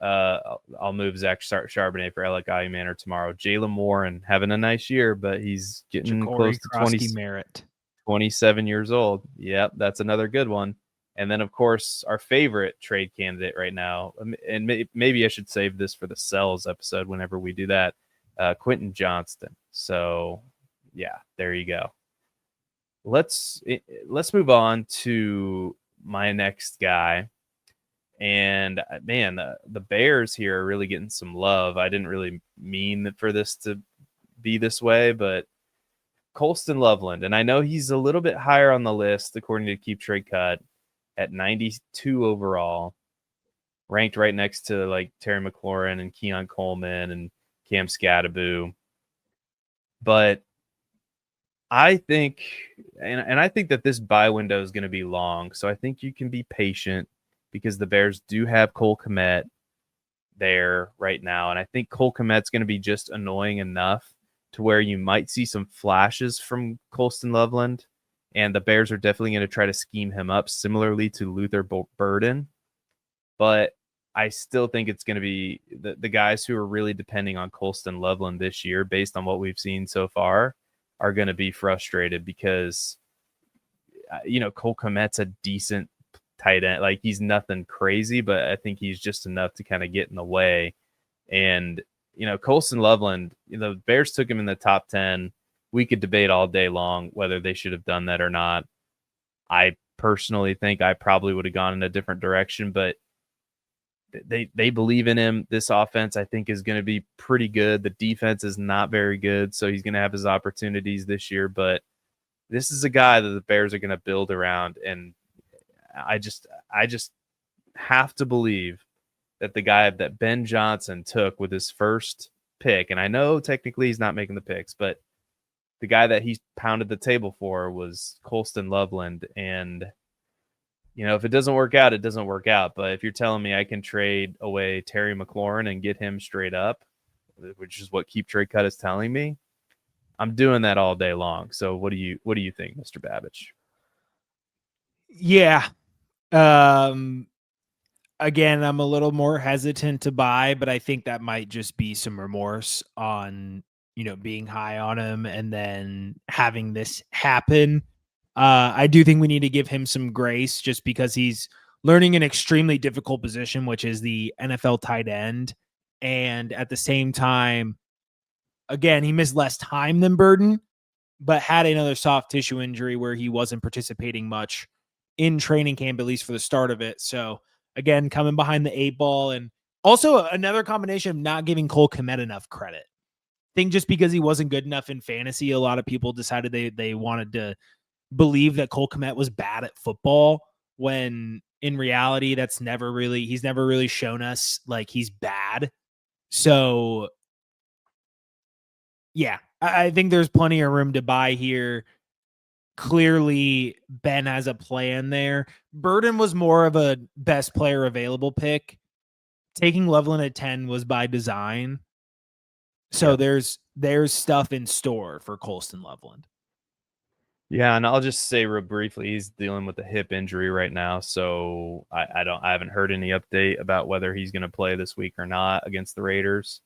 I'll move Zach Charbonnet for Elic Ayomanor tomorrow. Jalen Warren having a nice year, but he's getting close to 27 years old. Yep, that's another good one. And then, of course, our favorite trade candidate right now, and maybe I should save this for the sells episode whenever we do that, Quentin Johnston. So, yeah, there you go. Let's move on to my next guy. And man, the Bears here are really getting some love. I didn't really mean for this to be this way, but Colston Loveland, and I know he's a little bit higher on the list according to Keep Trade Cut at 92 overall, ranked right next to like Terry McLaurin and Keon Coleman and Cam Scattaboo. But I think, and I think that this buy window is going to be long, so I think you can be patient because the Bears do have Cole Kmet there right now, and I think Cole Kmet's going to be just annoying enough to where you might see some flashes from Colston Loveland, and the Bears are definitely going to try to scheme him up similarly to Luther Burden. But I still think it's going to be the guys who are really depending on Colston Loveland this year, based on what we've seen so far, are going to be frustrated because, Cole Kmet's a decent tight end. Like, he's nothing crazy, but I think he's just enough to kind of get in the way. And, Colston Loveland, the Bears took him in the top 10. We could debate all day long whether they should have done that or not. I personally think I probably would have gone in a different direction, but they believe in him. This offense, I think, is going to be pretty good. The defense is not very good, so he's going to have his opportunities this year. But this is a guy that the Bears are going to build around, and I just have to believe that the guy that Ben Johnson took with his first pick, and I know technically he's not making the picks, but the guy that he pounded the table for was Colston Loveland. And if it doesn't work out, it doesn't work out. But if you're telling me I can trade away Terry McLaurin and get him straight up, which is what Keep Trade Cut is telling me, I'm doing that all day long. So what do you think, Mr. Babbage? Yeah. Again, I'm a little more hesitant to buy, but I think that might just be some remorse on, being high on him and then having this happen. I do think we need to give him some grace just because he's learning an extremely difficult position, which is the NFL tight end. And at the same time, again, he missed less time than Burden, but had another soft tissue injury where he wasn't participating much in training camp, at least for the start of it. So again, coming behind the 8 ball, and also another combination of not giving Cole Kmet enough credit. I think just because he wasn't good enough in fantasy, a lot of people decided they wanted to believe that Cole Kmet was bad at football, when in reality, he's never really shown us like he's bad. So yeah, I think there's plenty of room to buy here. Clearly, Ben has a plan there. Burden was more of a best player available pick. Taking Loveland at 10 was by design. So there's stuff in store for Colston Loveland. Yeah, and I'll just say real briefly, he's dealing with a hip injury right now, so I haven't heard any update about whether he's going to play this week or not against the Raiders,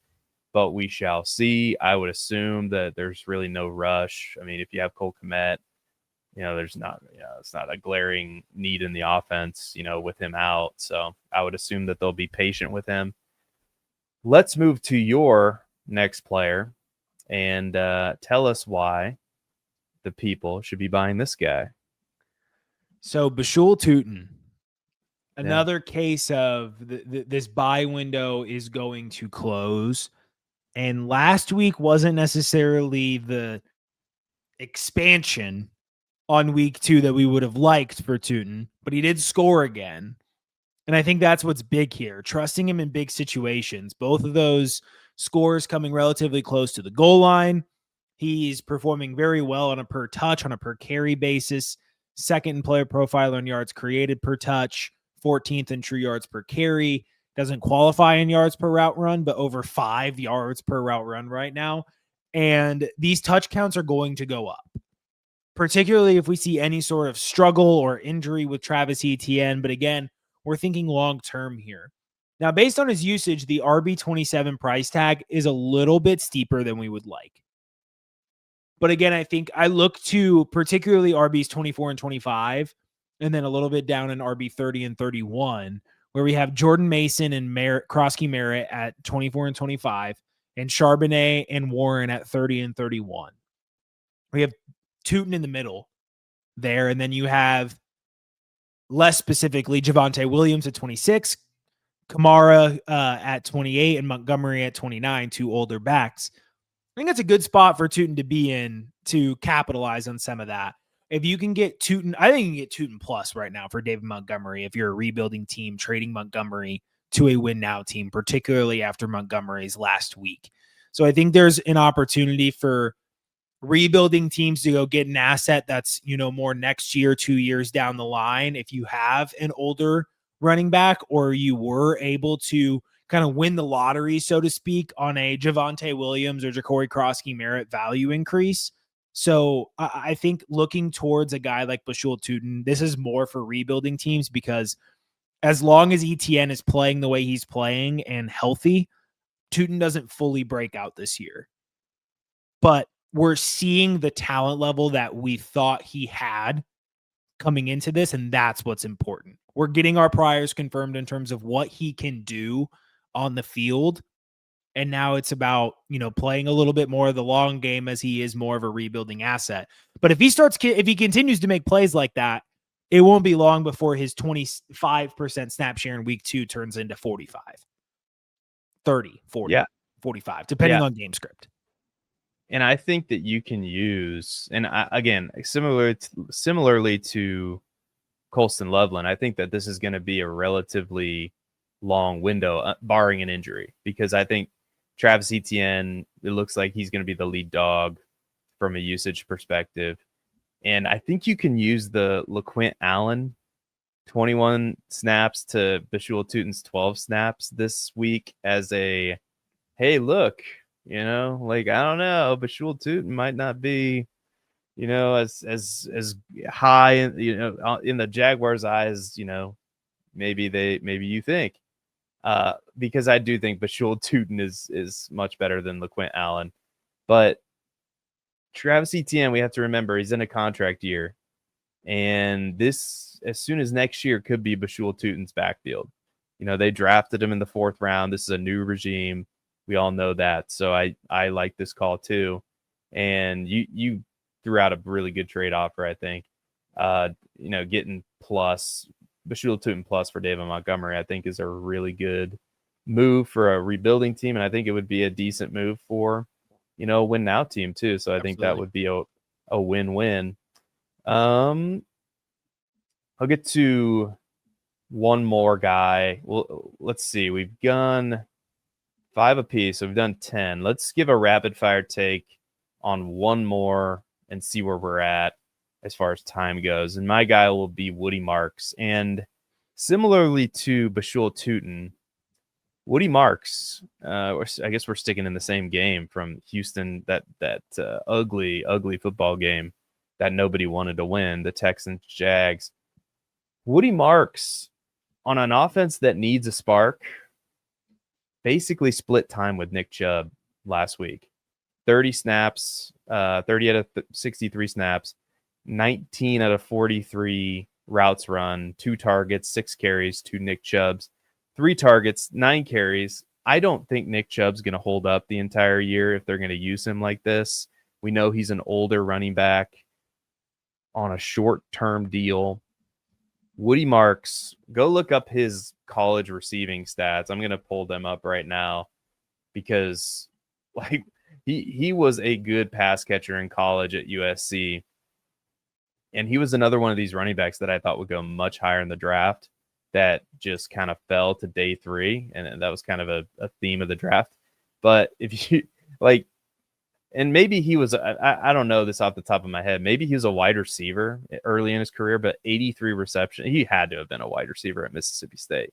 but we shall see. I would assume that there's really no rush. I mean, if you have Cole Kmet, it's not a glaring need in the offense, with him out. So I would assume that they'll be patient with him. Let's move to your next player and tell us why the people should be buying this guy. So Bhayshul Tuten, another case of this buy window is going to close. And last week wasn't necessarily the expansion on week 2 that we would have liked for Tuten, but he did score again. And I think that's what's big here. Trusting him in big situations. Both of those scores coming relatively close to the goal line. He's performing very well on a per touch, on a per carry basis. Second in player profile on yards created per touch. 14th in true yards per carry. Doesn't qualify in yards per route run, but over 5 yards per route run right now. And these touch counts are going to go up, particularly if we see any sort of struggle or injury with Travis Etienne. But again, we're thinking long-term here. Now, based on his usage, the RB27 price tag is a little bit steeper than we would like. But again, I think I look to particularly RBs 24 and 25, and then a little bit down in RB 30 and 31, where we have Jordan Mason and Krosky Merritt at 24 and 25, and Charbonnet and Warren at 30 and 31. We have Tuten in the middle there, and then you have less specifically, Javonte Williams at 26, Kamara at 28, and Montgomery at 29, 2 older backs. I think that's a good spot for Tuten to be in to capitalize on some of that. If you can get Tuten, I think you can get Tuten plus right now for David Montgomery if you're a rebuilding team trading Montgomery to a win now team, particularly after Montgomery's last week. So I think there's an opportunity for rebuilding teams to go get an asset that's, more next year, 2 years down the line. If you have an older running back, or you were able to kind of win the lottery, so to speak, on a Javonte Williams or Ja'Cory Krosky merit value increase. So I think looking towards a guy like Bhayshul Tuten, this is more for rebuilding teams, because as long as ETN is playing the way he's playing and healthy, Tuten doesn't fully break out this year. But we're seeing the talent level that we thought he had coming into this, and that's what's important. We're getting our priors confirmed in terms of what he can do on the field, and now it's about, playing a little bit more of the long game, as he is more of a rebuilding asset. But if he continues to make plays like that, it won't be long before his 25% snap share in week 2 turns into 45, 30, 40, 45, depending on game script. And I think that you can use, and again, similarly to Colston Loveland, I think that this is going to be a relatively long window, barring an injury, because I think Travis Etienne, it looks like he's going to be the lead dog from a usage perspective. And I think you can use the LaQuint Allen 21 snaps to Bhayshul Tuten's 12 snaps this week as a, hey, look, I don't know, Bhayshul Tuten might not be, as high, in the Jaguars' eyes, maybe you think, because I do think Bhayshul Tuten is much better than LaQuint Allen. But Travis Etienne, we have to remember, he's in a contract year, and this, as soon as next year, could be Bhayshul Tuten's backfield. They drafted him in the 4th round. This is a new regime. We all know that. So I like this call too. And you threw out a really good trade offer, I think. Getting plus Bhayshul Tuten plus for David Montgomery, I think, is a really good move for a rebuilding team. And I think it would be a decent move for, a win now team too. So I think that would be a win-win. I'll get to one more guy. Well, let's see. We've gone 5 apiece, so we've done 10. Let's give a rapid fire take on one more and see where we're at as far as time goes. And my guy will be Woody Marks. And similarly to Bhayshul Tuten, Woody Marks, I guess we're sticking in the same game from Houston, that ugly football game that nobody wanted to win, the Texans Jags. Woody Marks, on an offense that needs a spark, basically split time with Nick Chubb last week. 30 snaps, 30 out of 63 snaps, 19 out of 43 routes run, 2 targets, 6 carries to Nick Chubb's, 3 targets, 9 carries. I don't think Nick Chubb's going to hold up the entire year if they're going to use him like this. We know he's an older running back on a short-term deal. Woody Marks, go look up his college receiving stats. I'm going to pull them up right now because he was a good pass catcher in college at USC. And he was another one of these running backs that I thought would go much higher in the draft that just kind of fell to day 3. And that was kind of a theme of the draft. But if you and maybe he was, I don't know this off the top of my head. Maybe he was a wide receiver early in his career, but 83 receptions. He had to have been a wide receiver at Mississippi State.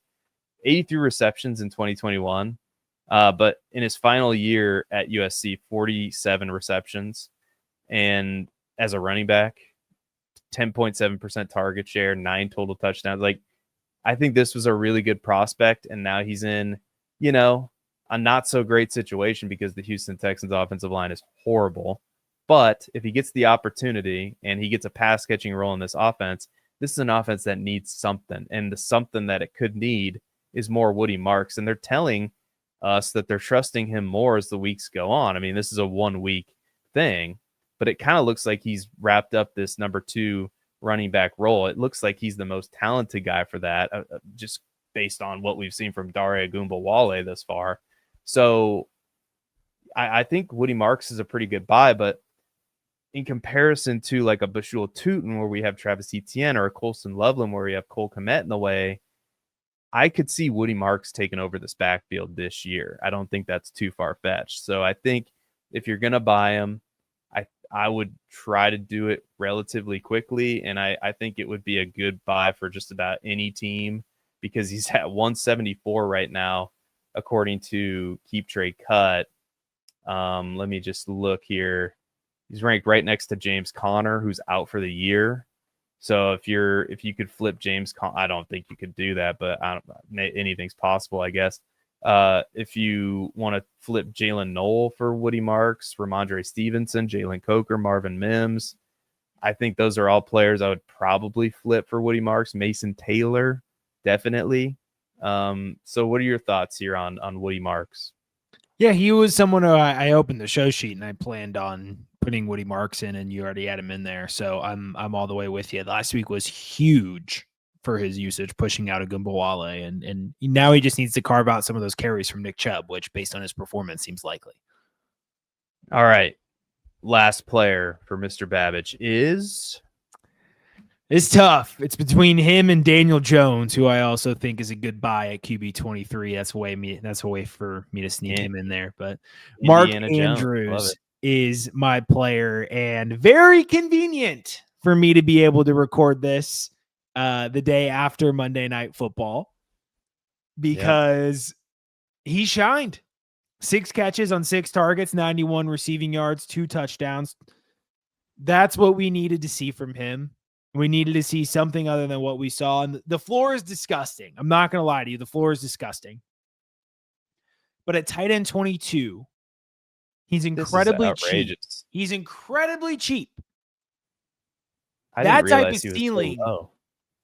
83 receptions in 2021. But in his final year at USC, 47 receptions. And as a running back, 10.7% target share, 9 total touchdowns. I think this was a really good prospect. And now he's in, a not so great situation because the Houston Texans offensive line is horrible. But if he gets the opportunity and he gets a pass catching role in this offense, this is an offense that needs something. And the something that it could need is more Woody Marks. And they're telling us that they're trusting him more as the weeks go on. I mean, this is a 1-week thing, but it kind of looks like he's wrapped up this number 2 running back role. It looks like he's the most talented guy for that, just based on what we've seen from Dare Ogunbowale thus far. So I think Woody Marks is a pretty good buy, but in comparison to like a Bhayshul Tuten where we have Travis Etienne, or a Colston Loveland where we have Cole Kmet in the way, I could see Woody Marks taking over this backfield this year. I don't think that's too far-fetched. So I think if you're going to buy him, I would try to do it relatively quickly, and I think it would be a good buy for just about any team because he's at 174 right now, according to Keep Trade Cut. Let me just look here. He's ranked right next to James Conner, who's out for the year. So if you could flip James Conner, I don't think you could do that, but anything's possible, I guess. If you want to flip Jalen Knoll for Woody Marks, Ramondre Stevenson, Jalen Coker, Marvin Mims, I think those are all players I would probably flip for Woody Marks. Mason Taylor, definitely. So what are your thoughts here on Woody Marks? Yeah, he was someone who I opened the show sheet and I planned on putting Woody Marks in, and you already had him in there. So I'm all the way with you. Last week was huge for his usage, pushing out Ogunbowale, and now he just needs to carve out some of those carries from Nick Chubb, which based on his performance seems likely. All right. Last player for Mr. Babbage is... It's tough. It's between him and Daniel Jones, who I also think is a good buy at QB 23. That's a way for me to sneak him in there. But Indiana Mark Andrews is my player, and very convenient for me to be able to record this the day after Monday Night Football, because he shined. 6 catches on 6 targets, 91 receiving yards, 2 touchdowns. That's what we needed to see from him. We needed to see something other than what we saw. And the floor is disgusting. I'm not going to lie to you. The floor is disgusting. But at tight end 22, he's incredibly cheap. He's incredibly cheap. That type of ceiling,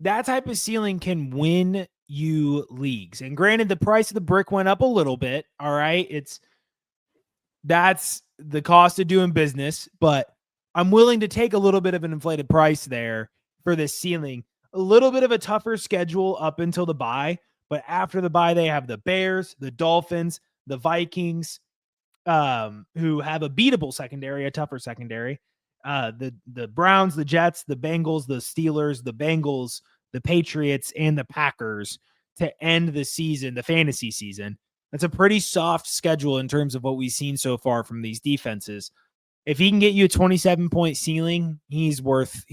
that type of ceiling can win you leagues. And granted, the price of the brick went up a little bit. All right. That's the cost of doing business, but I'm willing to take a little bit of an inflated price there for this ceiling. A little bit of a tougher schedule up until the bye, but after the bye, they have the Bears, the Dolphins, the Vikings, who have a beatable secondary, a tougher secondary. The Browns, the Jets, the Bengals, the Steelers, the Bengals, the Patriots, and the Packers to end the season, the fantasy season. That's a pretty soft schedule in terms of what we've seen so far from these defenses. If he can get you a 27-point ceiling, he's worth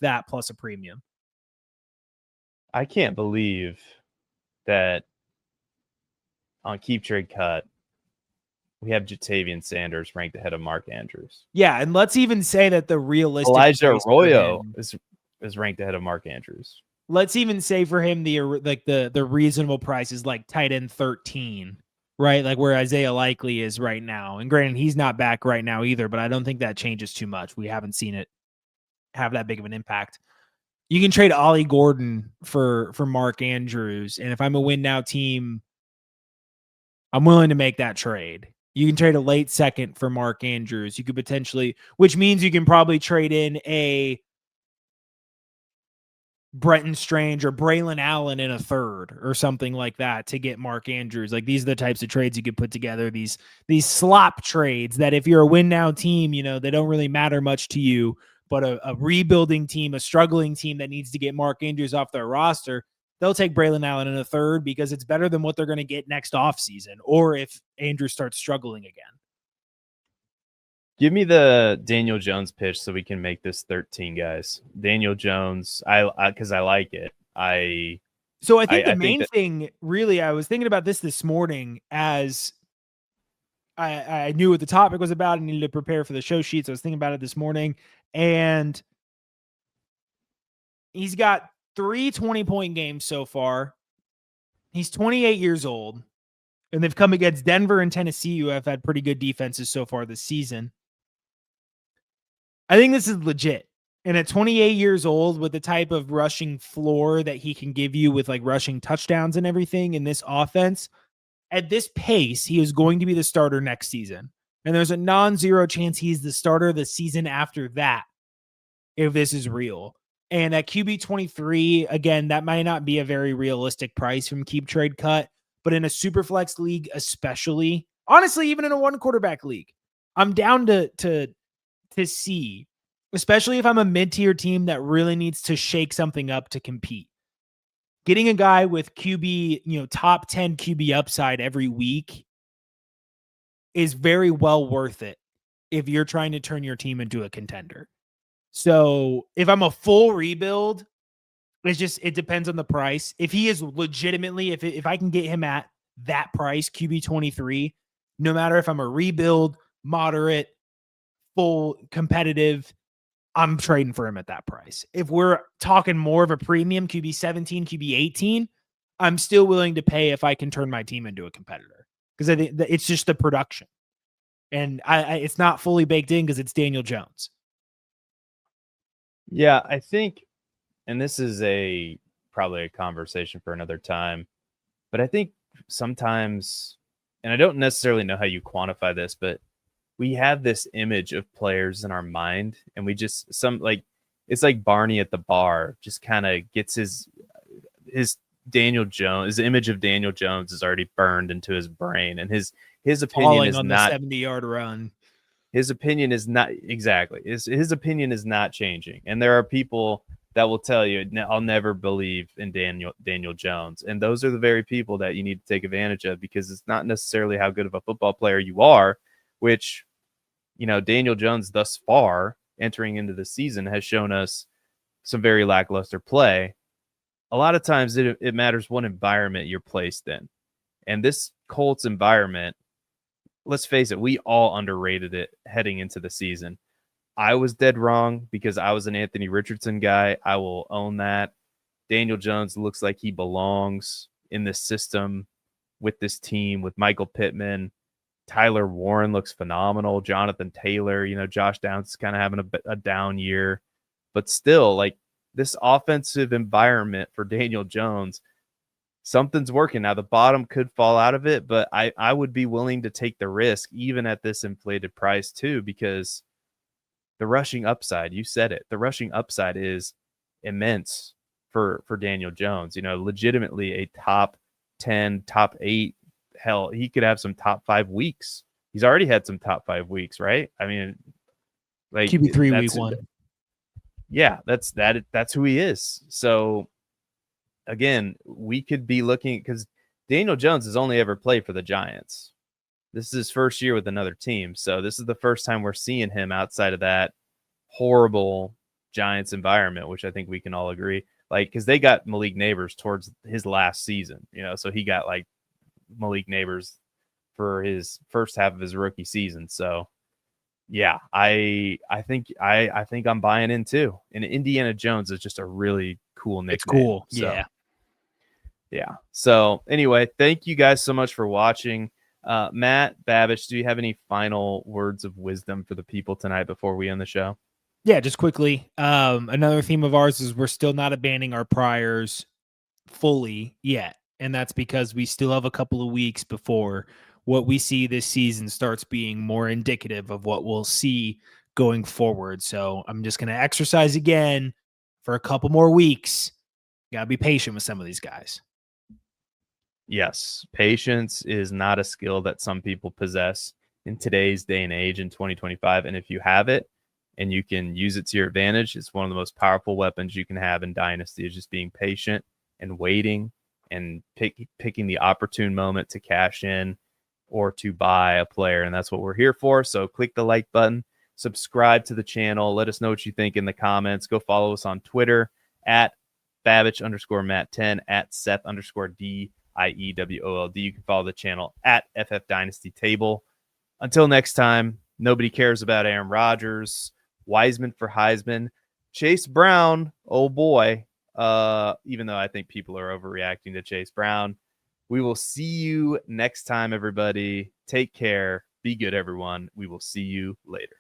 that plus a premium. I can't believe that on Keep Trade Cut, we have Jatavian Sanders ranked ahead of Mark Andrews. Yeah, and let's even say that the realistic Elijah Arroyo is ranked ahead of Mark Andrews. Let's even say for him the reasonable price is like tight end 13. Right, like where Isaiah Likely is right now. And granted, he's not back right now either, but I don't think that changes too much. We haven't seen it have that big of an impact. You can trade Ollie Gordon for Mark Andrews, and if I'm a win now team, I'm willing to make that trade. You can trade a late second for Mark Andrews. You could potentially, which means you can probably trade in a Brenton Strange or Braylon Allen in a third or something like that to get Mark Andrews. Like, these are the types of trades you could put together. These slop trades that if you're a win now team, they don't really matter much to you, but a rebuilding team, a struggling team that needs to get Mark Andrews off their roster, they'll take Braylon Allen in a third because it's better than what they're going to get next offseason, or if Andrews starts struggling again. Give me the Daniel Jones pitch so we can make this 13, guys. Daniel Jones, because I like it. I think the main thing, really, I was thinking about this morning as I knew what the topic was about. I needed to prepare for the show sheets. I was thinking about it this morning, and he's got 3 20-point games so far. He's 28 years old, and they've come against Denver and Tennessee, who have had pretty good defenses so far this season. I think this is legit. And at 28 years old, with the type of rushing floor that he can give you with like rushing touchdowns and everything in this offense, at this pace, he is going to be the starter next season. And there's a non-zero chance he's the starter the season after that, if this is real. And at QB 23, again, that might not be a very realistic price from Keep Trade Cut, but in a super flex league, especially, honestly, even in a one quarterback league, I'm down to see, especially if I'm a mid-tier team that really needs to shake something up to compete. Getting a guy with QB, top 10 QB upside every week is very well worth it if you're trying to turn your team into a contender. So if I'm a full rebuild, it depends on the price. If he is legitimately, if I can get him at that price, QB 23, no matter if I'm a rebuild, moderate, full, competitive, I'm trading for him at that price. If we're talking more of a premium, QB 17, QB 18, I'm still willing to pay if I can turn my team into a competitor, because I think it's just the production. And it's not fully baked in because it's Daniel Jones. Yeah, I think, and this is probably a conversation for another time, but I think sometimes, and I don't necessarily know how you quantify this, but we have this image of players in our mind, and we just it's like Barney at the bar just kind of gets his image of Daniel Jones is already burned into his brain, and his opinion is on not the 70-yard run. His opinion is not exactly his opinion is not changing, and there are people that will tell you, I'll never believe in Daniel Jones, and those are the very people that you need to take advantage of, because it's not necessarily how good of a football player you are, which, Daniel Jones thus far entering into the season has shown us some very lackluster play. A lot of times it matters what environment you're placed in, and this Colts environment, let's face it, we all underrated it heading into the season. I was dead wrong because I was an Anthony Richardson guy. I will own that. Daniel Jones looks like he belongs in this system with this team, with Michael Pittman. Tyler Warren looks phenomenal. Jonathan Taylor, Josh Downs is kind of having a down year. But still, this offensive environment for Daniel Jones, something's working. Now, the bottom could fall out of it, but I would be willing to take the risk even at this inflated price too, because the rushing upside, you said it, the rushing upside is immense for Daniel Jones. Legitimately a top 10, top 8, hell, he could have some top 5 weeks. He's already had some top 5 weeks, right? I mean, QB3 week 1. Yeah, that's who he is. So again, we could be looking, because Daniel Jones has only ever played for the Giants. This is his first year with another team. So this is the first time we're seeing him outside of that horrible Giants environment, which I think we can all agree. Because they got Malik Neighbors towards his last season, so he got Malik Neighbors for his first half of his rookie season. So yeah, I think I'm buying in too. And Indiana Jones is just a really cool nickname. It's cool. So, yeah. Yeah. So anyway, thank you guys so much for watching. Matt Babich, do you have any final words of wisdom for the people tonight before we end the show? Yeah, just quickly. Another theme of ours is we're still not abandoning our priors fully yet. And that's because we still have a couple of weeks before what we see this season starts being more indicative of what we'll see going forward. So I'm just going to exercise again for a couple more weeks. You got to be patient with some of these guys. Yes, patience is not a skill that some people possess in today's day and age in 2025. And if you have it and you can use it to your advantage, it's one of the most powerful weapons you can have in Dynasty, is just being patient and waiting and picking the opportune moment to cash in or to buy a player. And that's what we're here for. So click the like button, subscribe to the channel. Let us know what you think in the comments. Go follow us on Twitter at Babich_Matt10, at Seth_DIEWOLD. You can follow the channel at FF Dynasty Table. Until next time, nobody cares about Aaron Rodgers, Wiseman for Heisman, Chase Brown, oh boy. Even though I think people are overreacting to Chase Brown. We will see you next time, everybody. Take care. Be good, everyone. We will see you later.